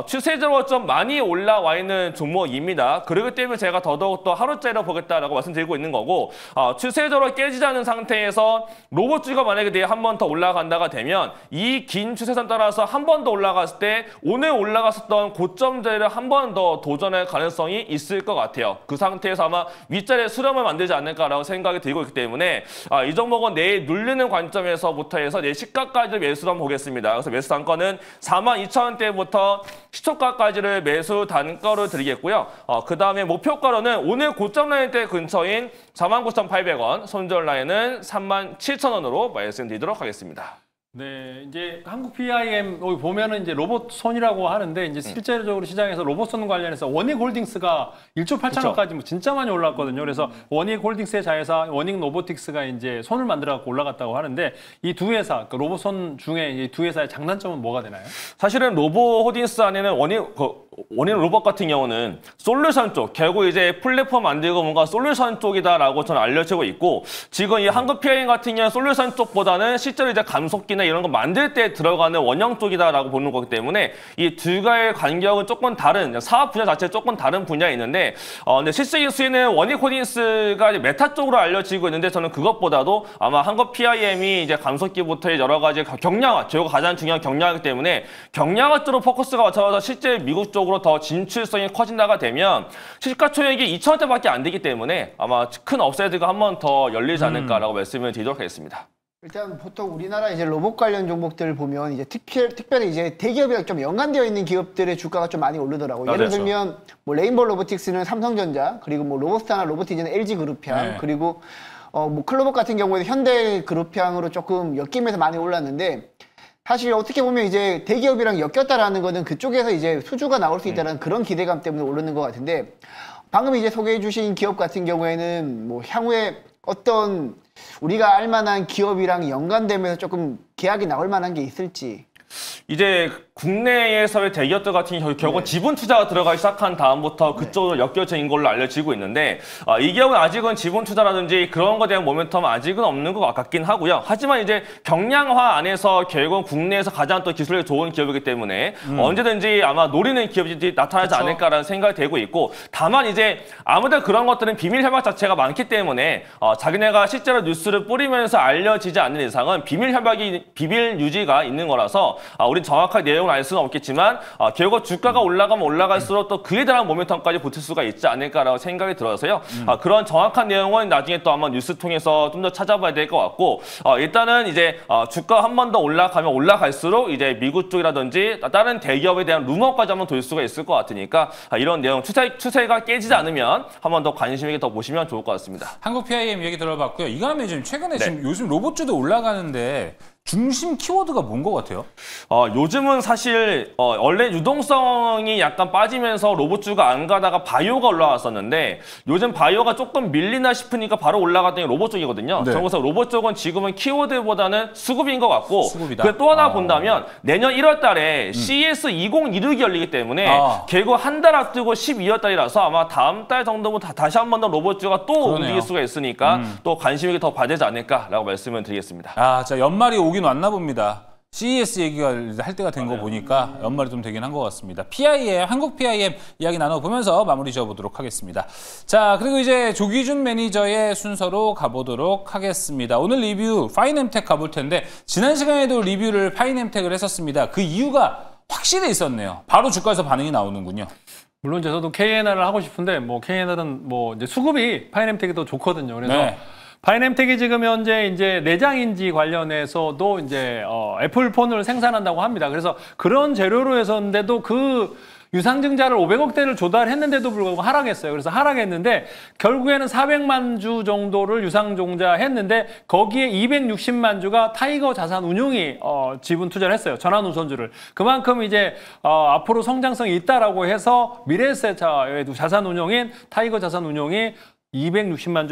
추세적으로 좀 많이 올라와 있는 종목입니다. 그렇기 때문에 제가 더더욱 하루짜리로 보겠다라고 말씀드리고 있는 거고 추세적으로 깨지지 않은 상태에서 로봇주가 만약에 내일 한 번 더 올라간다가 되면 이 긴 추세선 따라서 한 번 더 올라갔을 때 오늘 올라갔었던 고점 자리를 한 번 더 도전할 가능성이 있을 것 같아요. 그 상태에서 아마 윗자리에 수렴을 만들지 않을까라고 생각이 들고 있기 때문에 이 종목은 내일 누르는 관점에서부터 해서 내일 시가까지 매수를 한번 보겠습니다. 그래서 매수 단가는 42,000원대부터 시초가까지를 매수 단가로 드리겠고요. 그 다음에 목표가로는 오늘 고점 라인대 근처인 49,800원, 손절 라인은 37,000원으로 말씀드리도록 하겠습니다. 네, 이제 한국 PIM 여기 보면은 이제 로봇 손이라고 하는데 이제 실제적으로 시장에서 로봇 손 관련해서 원익홀딩스가 1조 8천억까지 뭐 진짜 많이 올랐거든요. 그래서 원익홀딩스의 자회사 원익로보틱스가 이제 손을 만들어 갖고 올라갔다고 하는데 이 두 회사, 그 로봇 손 중에 이 두 회사의 장단점은 뭐가 되나요? 사실은 로보홀딩스 안에는 원인 로봇 같은 경우는 솔루션 쪽, 결국 이제 플랫폼 만들고 뭔가 솔루션 쪽이다라고 저는 알려지고 있고 지금 이 한국 PIM 같은 경우는 솔루션 쪽보다는 실제로 이제 감속기나 이런 거 만들 때 들어가는 원형 쪽이다라고 보는 거기 때문에 이 두 가의 간격은 조금 다른 사업 분야 자체가 조금 다른 분야에 있는데 근데 실질적인 수익은 원익홀딩스가 메타 쪽으로 알려지고 있는데 저는 그것보다도 아마 한국 PIM이 이제 감속기부터 여러 가지 경량화, 저희가 가장 중요한 경량화이기 때문에 경량화 쪽으로 포커스가 맞춰서 실제 미국 쪽으로 더 진출성이 커진다가 되면 시가총액이 2,000원대밖에 안 되기 때문에 아마 큰 업사이드가 한 번 더 열리지 않을까라고 말씀을 드리도록 하겠습니다. 일단 보통 우리나라 이제 로봇 관련 종목들을 보면 이제 특별히 이제 대기업이랑 좀 연관되어 있는 기업들의 주가가 좀 많이 오르더라고요. 예를 들면 뭐 레인보우 로보틱스는 삼성전자, 그리고 뭐 로보스타나 로보티즈는 LG그룹향, 그리고 뭐 클로봇 같은 경우에는 현대그룹향으로 조금 엮이면서 많이 올랐는데 사실 어떻게 보면 이제 대기업이랑 엮였다라는 거는 그쪽에서 이제 수주가 나올 수 있다는 그런 기대감 때문에 오르는 것 같은데 방금 이제 소개해 주신 기업 같은 경우에는 뭐 향후에 어떤 우리가 알만한 기업이랑 연관되면서 조금 계약이 나올 만한 게 있을지. 이제 국내에서의 대기업들 같은 경우 결국 지분 투자가 들어가기 시작한 다음부터 그쪽으로 엮여진 걸로 알려지고 있는데 이 기업은 아직은 지분 투자라든지 그런 것에 대한 모멘텀은 아직은 없는 것 같긴 하고요. 하지만 이제 경량화 안에서 결국 국내에서 가장 또 기술력이 좋은 기업이기 때문에 언제든지 아마 노리는 기업이 나타나지 않을까라는 생각이 되고 있고 다만 이제 아무래도 그런 것들은 비밀 협약 자체가 많기 때문에 자기네가 실제로 뉴스를 뿌리면서 알려지지 않는 이상은 비밀 유지가 있는 거라서 우리 정확한 내용을 알 수는 없겠지만 결국 주가가 올라가면 올라갈수록 또 그에 대한 모멘텀까지 붙을 수가 있지 않을까라고 생각이 들어서요. 그런 정확한 내용은 나중에 또 한번 뉴스 통해서 좀 더 찾아봐야 될 것 같고 일단은 이제 주가 한 번 더 올라가면 올라갈수록 이제 미국 쪽이라든지 다른 대기업에 대한 루머까지 한번 돌 수가 있을 것 같으니까 이런 내용 추세가 깨지지 않으면 한 번 더 관심 있게 더 보시면 좋을 것 같습니다. 한국 PIM 얘기 들어봤고요. 이거는 지금 최근에 지금 요즘 로봇주도 올라가는데 중심 키워드가 뭔 것 같아요? 요즘은 사실 원래 유동성이 약간 빠지면서 로봇주가 안 가다가 바이오가 올라왔었는데 요즘 바이오가 조금 밀리나 싶으니까 바로 올라갔던 게 로봇 쪽이거든요. 네. 그래서 로봇 쪽은 지금은 키워드보다는 수급인 것 같고 수급이다. 그 또 하나 본다면 내년 1월 달에 CES 2026이 열리기 때문에 결국 한 달 앞두고 12월 달이라서 아마 다음 달 정도면 다시 한 번 더 로봇주가 또 그러네요. 움직일 수가 있으니까 또 관심이 더 받지 않을까라고 말씀을 드리겠습니다. 자, 연말이 오긴 왔나 봅니다. CES 얘기가 할 때가 된 거 보니까 연말이 좀 되긴 한 것 같습니다. PIM, 한국 PIM 이야기 나눠보면서 마무리 지어보도록 하겠습니다. 자, 그리고 이제 조기준 매니저의 순서로 가보도록 하겠습니다. 오늘 리뷰 파이넴텍 가볼 텐데 지난 시간에도 리뷰를 파이넴텍을 했었습니다. 그 이유가 확실히 있었네요. 바로 주가에서 반응이 나오는군요. 물론 저도 KNR을 하고 싶은데 뭐 KNR은 뭐 이제 수급이 파이넴텍이 더 좋거든요. 그래서 네. 파이넴텍이 지금 현재 이제 내장인지 관련해서도 이제 애플 폰을 생산한다고 합니다. 그래서 그런 재료로 해서인데도 그 유상증자를 500억대를 조달했는데도 불구하고 하락했어요. 그래서 하락했는데 결국에는 400만 주 정도를 유상증자했는데 거기에 260만 주가 타이거 자산운용이 지분 투자를 했어요. 전환우선주를. 그만큼 이제 앞으로 성장성이 있다라고 해서 미래에셋의 자산운용인 타이거 자산운용이 260만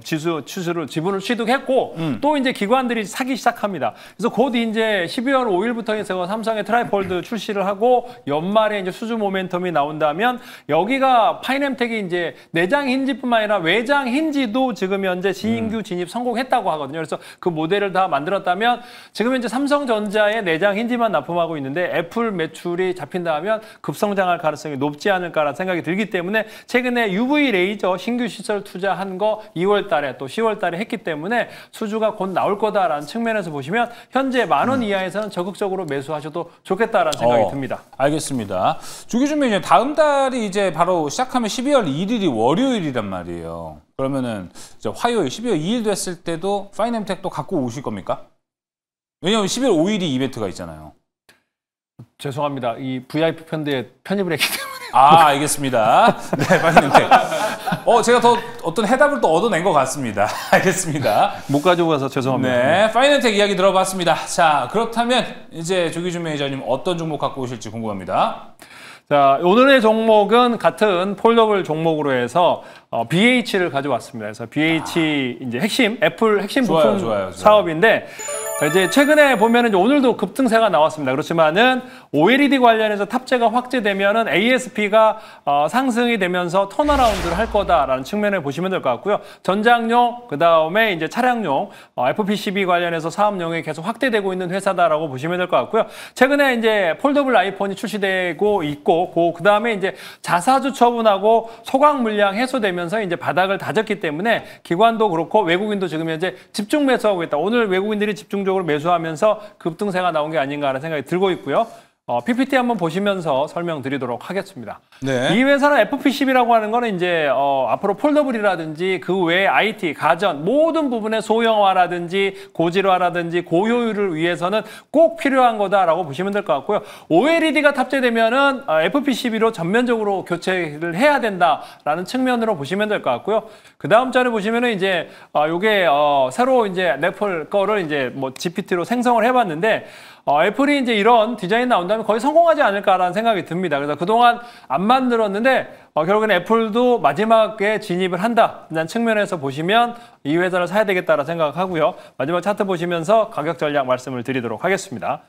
주를 지분을 취득했고 또 이제 기관들이 사기 시작합니다. 그래서 곧 이제 12월 5일부터 해서 삼성의 트라이폴드 출시를 하고 연말에 이제 수주 모멘텀이 나온다면 여기가 파이넴텍이 이제 내장 힌지뿐만 아니라 외장 힌지도 지금 현재 신규 진입 성공했다고 하거든요. 그래서 그 모델을 다 만들었다면 지금 현재 삼성전자의 내장 힌지만 납품하고 있는데 애플 매출이 잡힌다면 급성장할 가능성이 높지 않을까라는 생각이 들기 때문에 최근에 UV 레이저 신규 시설 투자한 거 2월 달에 또 10월 달에 했기 때문에 수주가 곧 나올 거다라는 측면에서 보시면 현재 10,000원 이하에서는 적극적으로 매수하셔도 좋겠다라는 생각이 듭니다. 알겠습니다. 조기준 매니저 다음 달이 이제 바로 시작하면 12월 1일이 월요일이란 말이에요. 그러면은 이제 화요일 12월 2일 됐을 때도 파이넴텍도 갖고 오실 겁니까? 왜냐하면 12월 5일이 이벤트가 있잖아요. 죄송합니다. 이 VIP 편대에 편입을 했기 때문에. 알겠습니다. 네, 파이넴텍. 제가 더 어떤 해답을 또 얻어낸 것 같습니다. 알겠습니다. 못 가지고 가서 죄송합니다. 네, 파이넴텍 이야기 들어봤습니다. 자, 그렇다면 이제 조기준 매니저님 어떤 종목 갖고 오실지 궁금합니다. 자, 오늘의 종목은 같은 폴더블 종목으로 해서 BH를 가져왔습니다. 그래서 BH 이제 애플 핵심 부품 좋아요. 사업인데 이제 최근에 보면은 이제 오늘도 급등세가 나왔습니다. 그렇지만은 OLED 관련해서 탑재가 확대되면은 ASP가 상승이 되면서 턴어라운드를 할 거다라는 측면을 보시면 될 것 같고요. 전장용 그다음에 이제 차량용 FPCB 관련해서 사업용이 계속 확대되고 있는 회사다라고 보시면 될 것 같고요. 최근에 이제 폴더블 아이폰이 출시되고 있고 그다음에 이제 자사주 처분하고 소각 물량 해소되면서 이제 바닥을 다졌기 때문에 기관도 그렇고 외국인도 지금 현재 집중 매수하고 있다. 오늘 외국인들이 집중적으로 매수하면서 급등세가 나온 게 아닌가라는 생각이 들고 있고요. PPT 한번 보시면서 설명드리도록 하겠습니다. 네. 이 회사는 FPCB라고 하는 거는 이제 앞으로 폴더블이라든지 그 외에 IT, 가전 모든 부분의 소형화라든지 고질화라든지 고효율을 위해서는 꼭 필요한 거다라고 보시면 될 것 같고요. OLED가 탑재되면은 FPCB로 전면적으로 교체를 해야 된다라는 측면으로 보시면 될 것 같고요. 그 다음 자료 보시면은 이제 요게 새로 이제 애플 거를 이제 뭐 GPT로 생성을 해봤는데. 애플이 이제 이런 디자인이 나온다면 거의 성공하지 않을까라는 생각이 듭니다. 그래서 그동안 안 만들었는데 결국에는 애플도 마지막에 진입을 한다는 측면에서 보시면 이 회사를 사야 되겠다라 생각하고요. 마지막 차트 보시면서 가격 전략 말씀을 드리도록 하겠습니다.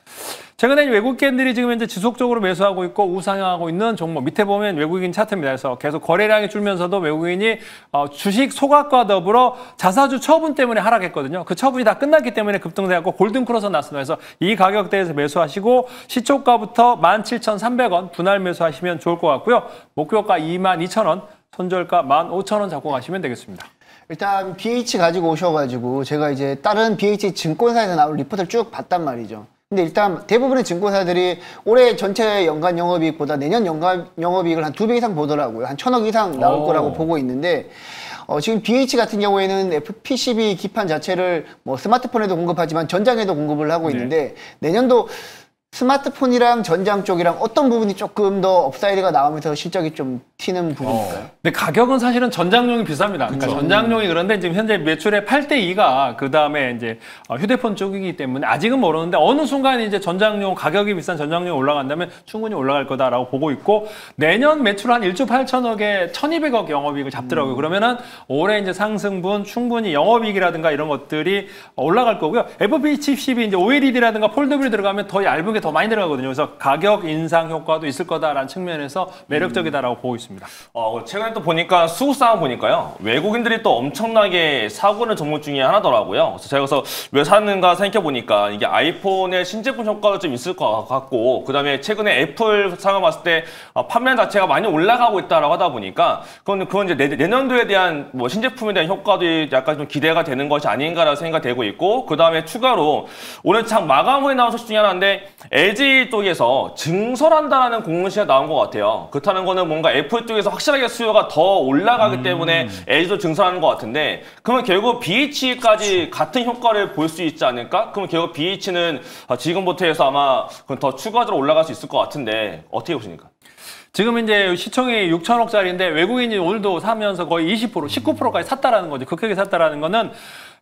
최근에 외국인들이 지금 현재 지속적으로 매수하고 있고 우상향하고 있는 종목 밑에 보면 외국인 차트입니다. 그래서 계속 거래량이 줄면서도 외국인이 주식 소각과 더불어 자사주 처분 때문에 하락했거든요. 그 처분이 다 끝났기 때문에 급등돼갖고 골든크로스 났습니다. 그래서 이 가격대에서 매수하시고 시초가부터 17,300원 분할 매수하시면 좋을 것 같고요. 목표가 22,000원, 손절가 15,000원 잡고 가시면 되겠습니다. 일단 BH 가지고 오셔가지고 제가 이제 다른 BH 증권사에서 나올 리포트를 쭉 봤단 말이죠. 근데 일단 대부분의 증권사들이 올해 전체 연간 영업이익보다 내년 연간 영업이익을 한 2배 이상 보더라고요. 한 1,000억 이상 나올 거라고 보고 있는데 지금 BH 같은 경우에는 FPCB 기판 자체를 뭐 스마트폰에도 공급하지만 전장에도 공급을 하고 있는데 내년도 스마트폰이랑 전장 쪽이랑 어떤 부분이 조금 더 업사이드가 나오면서 실적이 좀 튀는 부분일까요? 근데 가격은 사실은 전장용이 비쌉니다. 그러니까 전장용이 그런데 지금 현재 매출의 8대2가 그 다음에 이제 휴대폰 쪽이기 때문에 아직은 모르는데 어느 순간 이제 전장용 가격이 비싼 전장용이 올라간다면 충분히 올라갈 거다라고 보고 있고 내년 매출 한 1조 8천억에 1,200억 영업이익을 잡더라고요. 그러면은 올해 이제 상승분 충분히 영업이익이라든가 이런 것들이 올라갈 거고요. FP70이 이제 OLED라든가 폴더블이 들어가면 더 얇은 게 더 많이 들어가거든요. 그래서 가격 인상 효과도 있을 거다라는 측면에서 매력적이다라고 보고 있습니다. 최근에 또 보니까 수급 상황 보니까요. 외국인들이 또 엄청나게 사고는 종목 중에 하나더라고요. 그래서 제가 그래서 왜 사는가 생각해 보니까 이게 아이폰의 신제품 효과도 좀 있을 것 같고, 그다음에 최근에 애플 상황 봤을 때 판매 자체가 많이 올라가고 있다라고 하다 보니까 그건 이제 내년도에 대한 뭐 신제품에 대한 효과도 약간 좀 기대가 되는 것이 아닌가라는 생각이 되고 있고, 그다음에 추가로 오늘 참 마감 후에 나온 소식 중에 하나인데 LG 쪽에서 증설한다라는 공시가 나온 것 같아요. 그렇다는 거는 뭔가 애플 쪽에서 확실하게 수요가 더 올라가기 때문에 LG도 증설하는 것 같은데, 그러면 결국 BH까지 같은 효과를 볼 수 있지 않을까? 그러면 결국 BH는 지금부터 해서 아마 더 추가적으로 올라갈 수 있을 것 같은데 어떻게 보십니까? 지금 이제 시총이 6천억짜리인데 외국인이 오늘도 사면서 거의 20%, 19%까지 샀다라는 거죠. 극하게 샀다라는 거는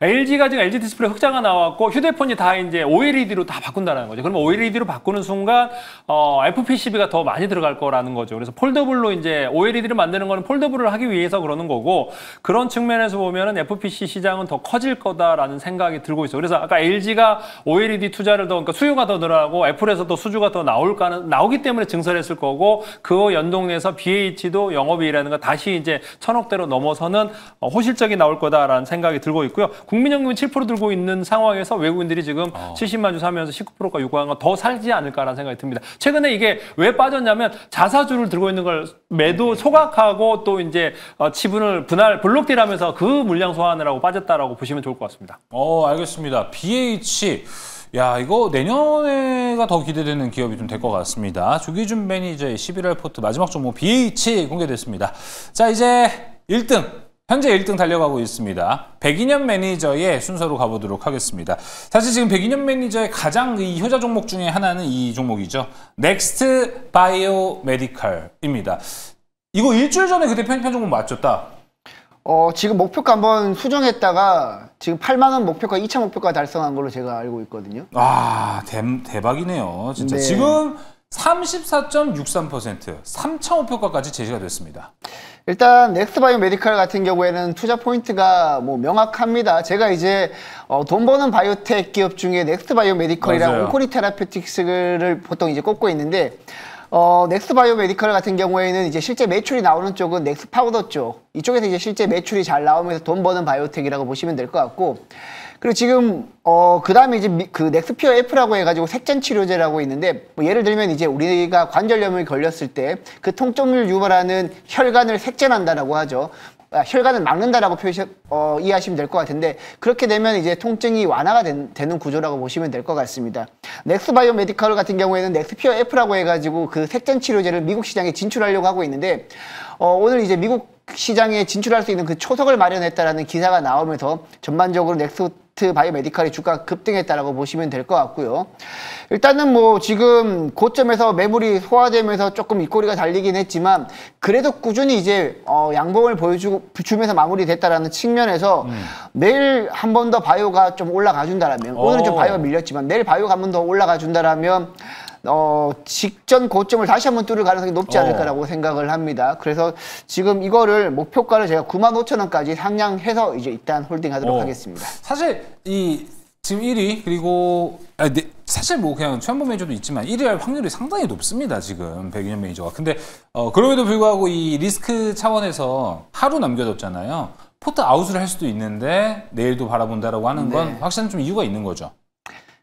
LG가 지금 LG 디스플레이 흑자가 나왔고 휴대폰이 다 이제 OLED로 다 바꾼다는 거죠. 그러면 OLED로 바꾸는 순간 FP12가 더 많이 들어갈 거라는 거죠. 그래서 폴더블로 이제 OLED를 만드는 거는 폴더블을 하기 위해서 그러는 거고, 그런 측면에서 보면은 FPC 시장은 더 커질 거다라는 생각이 들고 있어요. 그래서 아까 LG가 OLED 투자를 더, 그러니까 수요가 더 늘어나고 애플에서도 수주가 더 나오기 때문에 증설했을 거고, 그 연동해서 BH도 영업이익이라는 거 다시 이제 1,000억대로 넘어서는 호실적이 나올 거다라는 생각이 들고 있고요. 국민연금이 7% 들고 있는 상황에서 외국인들이 지금 70만 주 사면서 19%가 요구한 건 더 살지 않을까라는 생각이 듭니다. 최근에 이게 왜 빠졌냐면 자사주를 들고 있는 걸 매도 소각하고 또 이제 지분을 블록딜하면서 그 물량 소화하느라고 빠졌다라고 보시면 좋을 것 같습니다. 알겠습니다. BH. 야, 이거 내년에가 더 기대되는 기업이 좀 될 것 같습니다. 조기준 매니저의 11월 포트 마지막 종목 BH 공개됐습니다. 자, 이제 1등. 현재 1등 달려가고 있습니다. 백인현 매니저의 순서로 가보도록 하겠습니다. 사실 지금 백인현 매니저의 가장 이 효자 종목 중에 하나는 이 종목이죠. 넥스트 바이오 메디컬입니다. 이거 일주일 전에 그때 편입한 종목 맞췄다. 지금 목표가 한번 수정했다가 지금 8만 원 목표가 2차 목표가 달성한 걸로 제가 알고 있거든요. 대박이네요. 진짜. 네. 지금 34.63%, 3차 목표가까지 제시가 됐습니다. 일단 넥스트바이오 메디컬 같은 경우에는 투자 포인트가 뭐 명확합니다. 제가 이제 돈 버는 바이오텍 기업 중에 넥스트바이오 메디컬이랑 온코리 테라피틱스를 보통 이제 꼽고 있는데, 넥스트바이오 메디컬 같은 경우에는 이제 실제 매출이 나오는 쪽은 넥스파우더 쪽, 이쪽에서 이제 실제 매출이 잘 나오면서 돈 버는 바이오텍이라고 보시면 될 것 같고, 그리고 지금 그 다음에 이제 그 넥스피어 F라고 해가지고 색전 치료제라고 있는데, 뭐 예를 들면 이제 우리가 관절염을 걸렸을 때 그 통증을 유발하는 혈관을 색전한다라고 하죠. 혈관을 막는다라고 이해하시면 될 것 같은데, 그렇게 되면 이제 통증이 완화가 되는 구조라고 보시면 될 것 같습니다. 넥스바이오 메디컬 같은 경우에는 넥스피어 F라고 해가지고 그 색전 치료제를 미국 시장에 진출하려고 하고 있는데, 오늘 이제 미국 시장에 진출할 수 있는 그 초석을 마련했다라는 기사가 나오면서 전반적으로 넥스트 바이오 메디컬이 주가가 급등했다라고 보시면 될 것 같고요. 일단은 뭐 지금 고점에서 매물이 소화되면서 조금 윗꼬리가 달리긴 했지만, 그래도 꾸준히 이제 양봉을 보여주면서 마무리됐다라는 측면에서 내일 한 번 더 바이오가 좀 올라가 준다라면, 오늘은 좀 바이오가 밀렸지만 내일 바이오가 한 번 더 올라가 준다라면 직전 고점을 다시 한번 뚫을 가능성이 높지 않을까라고 생각을 합니다. 그래서 지금 이거를 목표가를 제가 95,000원까지 상향해서 이제 일단 홀딩하도록 하겠습니다. 사실 지금 1위 그리고 사실 뭐 그냥 최현범 매니저도 있지만 1위 할 확률이 상당히 높습니다. 지금 백인현 매니저가. 근데 그럼에도 불구하고 이 리스크 차원에서 하루 남겨뒀잖아요. 포트 아웃을 할 수도 있는데 내일도 바라본다라고 하는 건 확실한 좀 이유가 있는 거죠.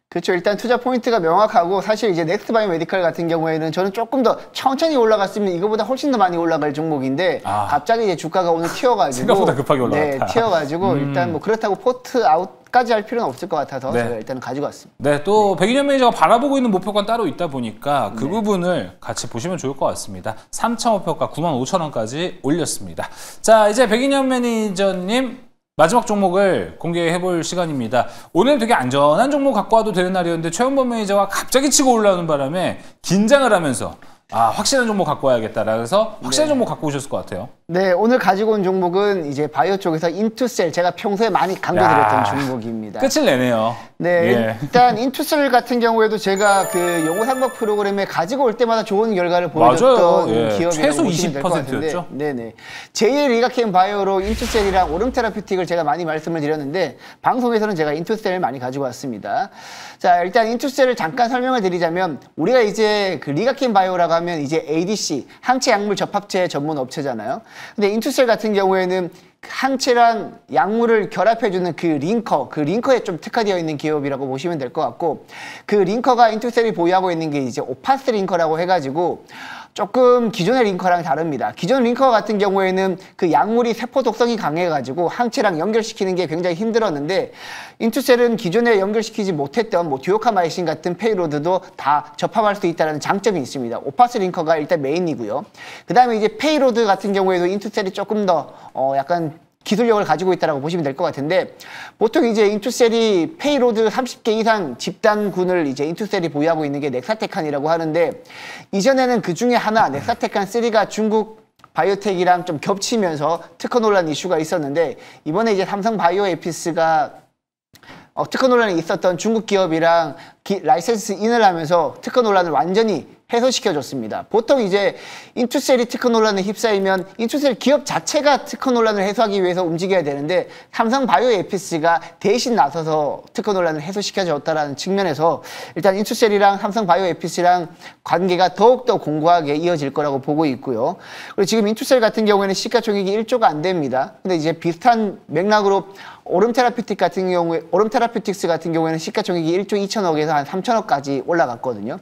그렇죠. 일단 투자 포인트가 명확하고, 사실 이제 넥스트바이오 메디컬 같은 경우에는 저는 조금 더 천천히 올라갔으면 이거보다 훨씬 더 많이 올라갈 종목인데, 갑자기 이제 주가가 오늘 튀어가지고 생각보다 급하게 올라갔다. 네, 튀어가지고 일단 뭐 그렇다고 포트 아웃까지 할 필요는 없을 것 같아서 제가 일단은 가지고 왔습니다. 네, 또 백인현 매니저가 바라보고 있는 목표가 따로 있다 보니까 그 부분을 같이 보시면 좋을 것 같습니다. 3차 목표가 95,000원까지 올렸습니다. 자, 이제 백인현 매니저님 마지막 종목을 공개해 볼 시간입니다. 오늘 되게 안전한 종목 갖고 와도 되는 날이었는데 최원범 매니저가 갑자기 치고 올라오는 바람에 긴장을 하면서 확실한 종목 갖고 와야겠다라 해서 확실한 종목 갖고 오셨을 것 같아요. 네, 오늘 가지고 온 종목은 이제 바이오 쪽에서 인투셀, 제가 평소에 많이 강조드렸던 종목입니다. 끝을 내네요. 네, 예. 일단 인투셀 같은 경우에도 제가 그 용어상박 프로그램에 가지고 올 때마다 좋은 결과를 보여줬던 맞아요. 예. 기업이라고 최소 보시면 될 것 같은데, 20%였죠? 네네. 제2의 리가캠 바이오로 인투셀이랑 오름테라피틱을 제가 많이 말씀을 드렸는데 방송에서는 제가 인투셀을 많이 가지고 왔습니다. 자, 일단 인투셀을 잠깐 설명을 드리자면 우리가 이제 그 리가캠 바이오라고 하면 이제 ADC, 항체 약물 접합체 전문 업체잖아요. 근데 인투셀 같은 경우에는 항체랑 약물을 결합해주는 그 링커에 좀 특화되어 있는 기업이라고 보시면 될 것 같고, 그 링커가 인투셀이 보유하고 있는 게 이제 오파스 링커라고 해가지고 조금 기존의 링커랑 다릅니다. 기존 링커 같은 경우에는 그 약물이 세포 독성이 강해가지고 항체랑 연결시키는 게 굉장히 힘들었는데, 인투셀은 기존에 연결시키지 못했던 뭐 듀오카마이신 같은 페이로드도 다 접합할 수 있다는 장점이 있습니다. 오파스 링커가 일단 메인이고요. 그 다음에 이제 페이로드 같은 경우에도 인투셀이 조금 더 약간 기술력을 가지고 있다고 보시면 될 것 같은데, 보통 이제 인투셀이 페이로드 30개 이상 집단군을 이제 인투셀이 보유하고 있는 게 넥사테칸이라고 하는데, 이전에는 그 중에 하나 넥사테칸 3가 중국 바이오텍이랑 좀 겹치면서 특허 논란 이슈가 있었는데, 이번에 이제 삼성 바이오에피스가 특허 논란이 있었던 중국 기업이랑 라이센스 인을 하면서 특허 논란을 완전히 해소시켜줬습니다. 보통 이제 인투셀이 특허 논란에 휩싸이면 인투셀 기업 자체가 특허 논란을 해소하기 위해서 움직여야 되는데, 삼성 바이오에피스가 대신 나서서 특허 논란을 해소시켜줬다는 측면에서 일단 인투셀이랑 삼성 바이오에피스랑 관계가 더욱더 공고하게 이어질 거라고 보고 있고요. 그리고 지금 인투셀 같은 경우에는 시가총액이 1조가 안 됩니다. 근데 이제 비슷한 맥락으로 오름테라피틱스 같은 경우에는 시가총액이 1조 2천억에서 한 3천억까지 올라갔거든요.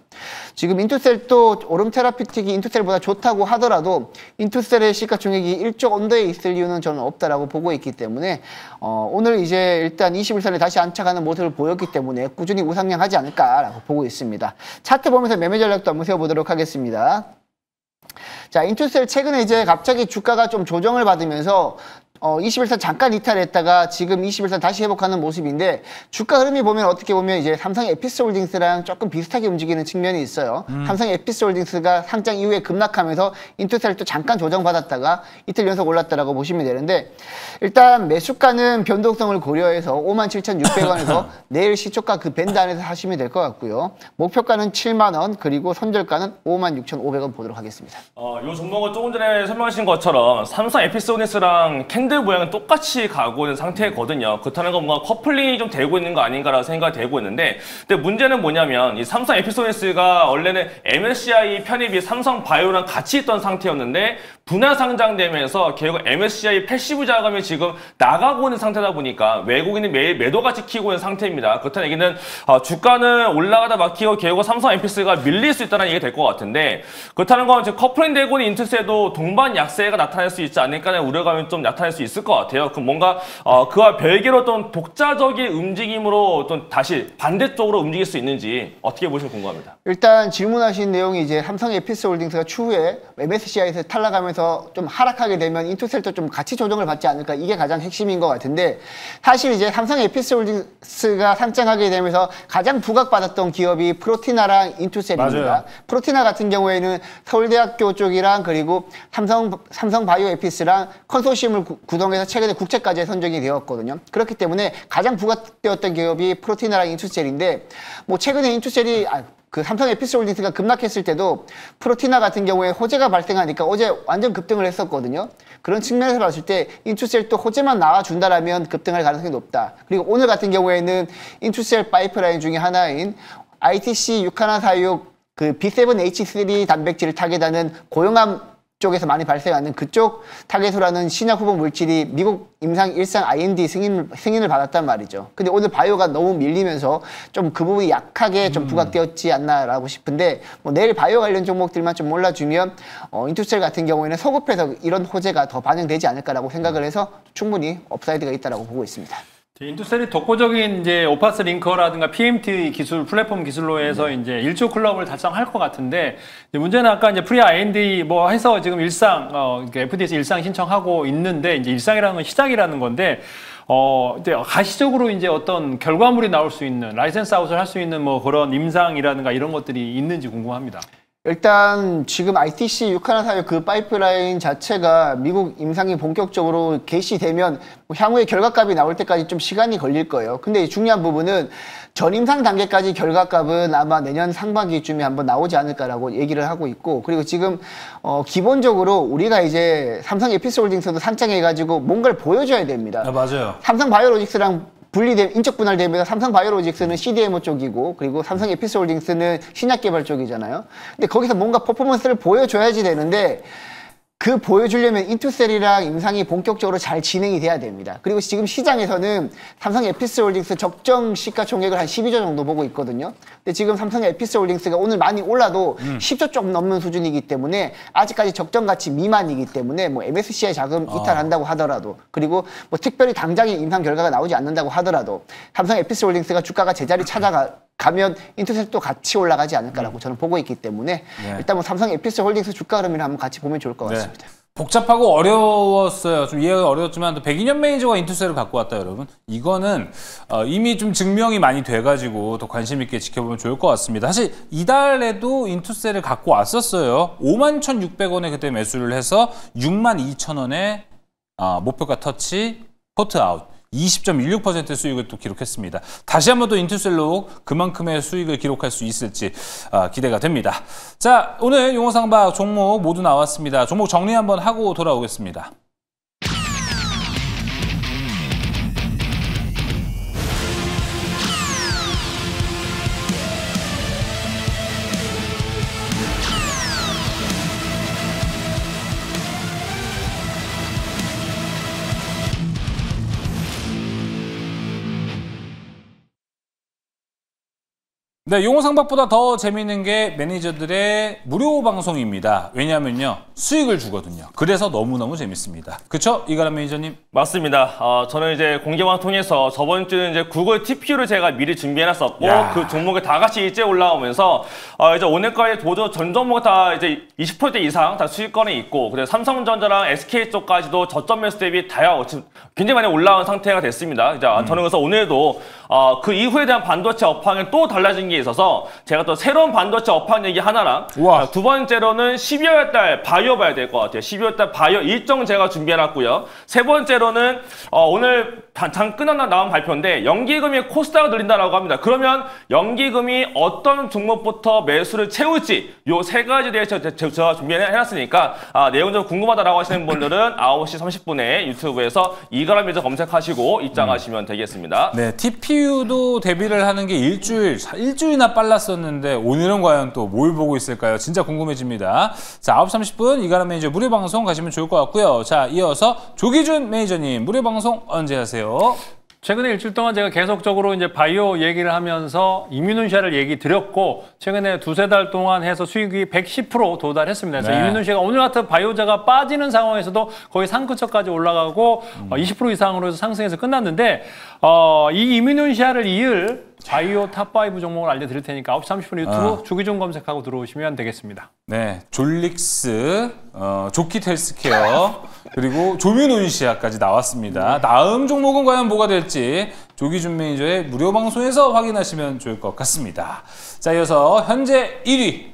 지금 인투셀도 오름테라피틱이 인투셀보다 좋다고 하더라도 인투셀의 시가총액이 1조 언더에 있을 이유는 저는 없다라고 보고 있기 때문에 오늘 이제 일단 21선에 다시 안착하는 모습을 보였기 때문에 꾸준히 우상향하지 않을까라고 보고 있습니다. 차트 보면서 매매 전략도 한번 세워보도록 하겠습니다. 자, 인투셀 최근에 이제 갑자기 주가가 좀 조정을 받으면서 21선 잠깐 이탈했다가 지금 21선 다시 회복하는 모습인데, 주가 흐름이 보면 어떻게 보면 이제 삼성 에피스홀딩스랑 조금 비슷하게 움직이는 측면이 있어요. 삼성 에피스홀딩스가 상장 이후에 급락하면서 인투셀도 잠깐 조정받았다가 이틀 연속 올랐다라고 보시면 되는데, 일단 매수가는 변동성을 고려해서 57,600원에서 내일 시초가 그 밴드 안에서 하시면 될 것 같고요. 목표가는 7만 원, 그리고 손절가는 56,500원 보도록 하겠습니다. 이 종목은 조금 전에 설명하신 것처럼 삼성 에피소니스랑 캔들 모양은 똑같이 가고 있는 상태거든요. 그렇다는 건 뭔가 커플링이 좀 되고 있는 거 아닌가라는 생각이 되고 있는데, 근데 문제는 뭐냐면 이 삼성 에피소니스가 원래는 MSCI 편입이 삼성 바이오랑 같이 있던 상태였는데 분할 상장되면서 결국 MSCI 패시브 자금이 지금 나가고 있는 상태다 보니까 외국인이 매일 매도가 찍히고 있는 상태입니다. 그렇다는 얘기는 주가는 올라가다 막히고 결국 삼성 에피스가 밀릴 수 있다는 얘기가 될 것 같은데, 그렇다는 건 지금 커플링 되고 있는 인투셀도 동반 약세가 나타날 수 있지 않을까라는 우려감이 좀 나타날 수 있을 것 같아요. 그럼 뭔가 그와 별개로 어떤 독자적인 움직임으로 어떤 다시 반대쪽으로 움직일 수 있는지 어떻게 보시면 궁금합니다. 일단 질문하신 내용이 이제 삼성 에피스홀딩스가 추후에 MSCI에서 탈락하면서 좀 하락하게 되면 인투셀도 좀 같이 조정을 받지 않을까, 이게 가장 핵심인 것 같은데, 사실 이제 삼성 에피스홀딩스가 상장하게 되면서 가장 부각받았던 기업이 프로티나랑 인투셀입니다. 맞아요. 프로티나 같은 경우에는 서울대학교 쪽이랑 그리고 삼성 바이오에피스랑 컨소시엄을 구성해서 최근에 국제까지 선정이 되었거든요. 그렇기 때문에 가장 부각되었던 기업이 프로티나랑 인투셀인데, 뭐 최근에 인투셀이 그 삼성 에피스홀딩스가 급락했을 때도 프로티나 같은 경우에 호재가 발생하니까 어제 완전 급등을 했었거든요. 그런 측면에서 봤을 때 인투셀도 호재만 나와준다라면 급등할 가능성이 높다. 그리고 오늘 같은 경우에는 인투셀 파이프라인 중에 하나인 ITC 6146 그 B7H3 단백질을 타겟하는 고용암 쪽에서 많이 발생하는 그쪽 타겟으로 하는 신약 후보 물질이 미국 임상 일상 IND 승인을 받았단 말이죠. 근데 오늘 바이오가 너무 밀리면서 좀 그 부분이 약하게 좀 부각되었지 않나라고 싶은데, 뭐 내일 바이오 관련 종목들만 좀 몰라주면 인투셀 같은 경우에는 소급해서 이런 호재가 더 반영되지 않을까라고 생각을 해서 충분히 업사이드가 있다라고 보고 있습니다. 인투셀이 독보적인 이제 오파스 링커라든가 PMT 기술, 플랫폼 기술로 해서 이제 1조 클럽을 달성할 것 같은데, 이제 문제는 아까 이제 프리 IND 뭐 해서 지금 FDA에서 일상 신청하고 있는데, 이제 일상이라는 건 시작이라는 건데, 이제 가시적으로 이제 어떤 결과물이 나올 수 있는 라이센스 아웃을 할 수 있는 뭐 그런 임상이라든가 이런 것들이 있는지 궁금합니다. 일단 지금 ITC 614 그 파이프라인 자체가 미국 임상이 본격적으로 개시되면 향후에 결과값이 나올 때까지 좀 시간이 걸릴 거예요. 근데 중요한 부분은 전임상 단계까지 결과값은 아마 내년 상반기쯤에 한번 나오지 않을까라고 얘기를 하고 있고, 그리고 지금 기본적으로 우리가 이제 삼성 에피스홀딩스도 상장해가지고 뭔가를 보여줘야 됩니다. 맞아요. 삼성 바이오로직스랑 인적 분할되면서 삼성 바이오로직스는 CDMO 쪽이고, 그리고 삼성 에피스홀딩스는 신약 개발 쪽이잖아요. 근데 거기서 뭔가 퍼포먼스를 보여줘야지 되는데, 그 보여주려면 인투셀이랑 임상이 본격적으로 잘 진행이 돼야 됩니다. 그리고 지금 시장에서는 삼성 에피스홀딩스 적정 시가총액을 한 12조 정도 보고 있거든요. 근데 지금 삼성 에피스홀딩스가 오늘 많이 올라도 10조 좀 넘는 수준이기 때문에 아직까지 적정 가치 미만이기 때문에 뭐 MSCI 자금 이탈한다고 하더라도, 그리고 뭐 특별히 당장의 임상 결과가 나오지 않는다고 하더라도 삼성 에피스홀딩스가 주가가 제자리 찾아가면 인투셀도 같이 올라가지 않을까라고 저는 보고 있기 때문에 일단 뭐 삼성 에피스홀딩스 주가 흐름을 한번 같이 보면 좋을 것 같습니다. 복잡하고 어려웠어요. 좀 이해가 어려웠지만 또 102년 매니저가 인투셀을 갖고 왔다, 여러분. 이거는 이미 좀 증명이 많이 돼가지고 더 관심 있게 지켜보면 좋을 것 같습니다. 사실 이달에도 인투셀을 갖고 왔었어요. 51,600원에 그때 매수를 해서 62,000원에 목표가 터치, 포트 아웃. 20.16% 수익을 또 기록했습니다. 다시 한번 또 인투셀로 그만큼의 수익을 기록할 수 있을지 기대가 됩니다. 자, 오늘 용어상박 종목 모두 나왔습니다. 종목 정리 한번 하고 돌아오겠습니다. 네, 용어상박보다 더 재미있는 게 매니저들의 무료 방송입니다. 왜냐하면요, 수익을 주거든요. 그래서 너무너무 재밌습니다. 그쵸? 이가람 매니저님? 맞습니다. 저는 이제 공개방 통해서 저번 주는 이제 구글 TPU를 제가 미리 준비해놨었고, 그 종목이 다 같이 일제 올라오면서 이제 오늘까지 모두 전 종목 다 이제 20% 이상 다 수익권에 있고, 그래서 삼성전자랑 SK 쪽까지도 저점 매수 대비 굉장히 많이 올라온 상태가 됐습니다. 저는 그래서 오늘도 그 이후에 대한 반도체 업황이 또 달라진 게 있어서 제가 또 새로운 반도체 업황 얘기 하나랑 두 번째로는 12월 달 바이오 봐야 될 것 같아요. 12월 달 바이오 일정 제가 준비해놨고요. 세 번째로는 오늘 장 끝나나 나온 발표인데 연기금이 코스닥을 늘린다라고 합니다. 그러면 연기금이 어떤 종목부터 매수를 채울지 요 세 가지에 대해서 제가 준비해놨으니까 내용 좀 궁금하다라고 하시는 분들은 9시 30분에 유튜브에서 이가람 매니저 검색하시고 입장하시면 되겠습니다. 네, TPU도 데뷔를 하는 게 일주일이나 빨랐었는데 오늘은 과연 또 뭘 보고 있을까요? 진짜 궁금해집니다. 자, 9시 30분 이가람 매니저 무료 방송 가시면 좋을 것 같고요. 자, 이어서 조기준 매니저님 무료 방송 언제 하세요? 최근에 일주일 동안 제가 계속적으로 이제 바이오 얘기를 하면서 이뮤논시아를 얘기 드렸고, 최근에 두세 달 동안 해서 수익이 110% 도달했습니다. 그래서 이뮤논시아가 오늘 같은 바이오자가 빠지는 상황에서도 거의 상근처까지 올라가고 20% 이상으로 해서 상승해서 끝났는데, 이 이뮤논시아를 이을 바이오 탑5 종목을 알려드릴 테니까 9시 30분 유튜브 조기준 검색하고 들어오시면 되겠습니다. 네, 졸릭스, 조킷 헬스케어, 그리고 조뮤논시아까지 나왔습니다. 다음 종목은 과연 뭐가 될지 조기준 매니저의 무료 방송에서 확인하시면 좋을 것 같습니다. 자, 이어서 현재 1위,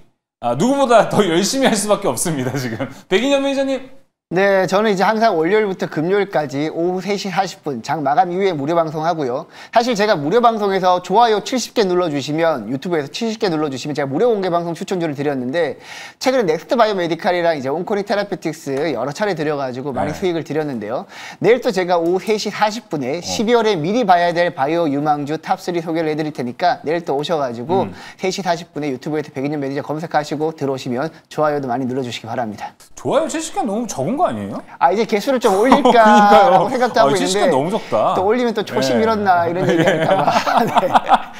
누구보다 더 열심히 할 수밖에 없습니다, 지금. 백인현 매니저님. 네, 저는 이제 항상 월요일부터 금요일까지 오후 3시 40분 장 마감 이후에 무료 방송하고요. 사실 제가 무료 방송에서 좋아요 70개 눌러주시면, 유튜브에서 70개 눌러주시면 제가 무료 공개 방송 추천주를 드렸는데, 최근에 넥스트 바이오메디칼이랑 이제 온코닉 테라피틱스 여러 차례 드려가지고 많이 수익을 드렸는데요. 내일 또 제가 오후 3시 40분에 12월에 미리 봐야 될 바이오 유망주 탑3 소개를 해드릴 테니까 내일 또 오셔가지고 3시 40분에 유튜브에서 백인현 매니저 검색하시고 들어오시면 좋아요도 많이 눌러주시기 바랍니다. 좋아요 70개 너무 적은 거 아니에요? 이제 개수를 좀 올릴까라고 생각도 하고 70개 있는데, 너무 적다. 또 올리면 또 초심 잃었나 이런 얘기 할까봐.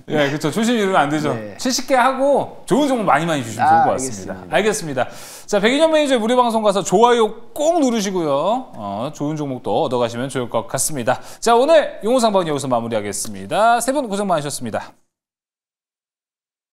네, 그렇죠. 조심 잃으면 안 되죠. 네. 70개 하고 좋은 정보 많이 주시면 좋을 것 같습니다. 알겠습니다. 자, 백인현 매니저 무료 방송 가서 좋아요 꼭 누르시고요. 좋은 종목도 얻어가시면 좋을 것 같습니다. 자, 오늘 용호상방 여기서 마무리하겠습니다. 세 분 고생 많으셨습니다.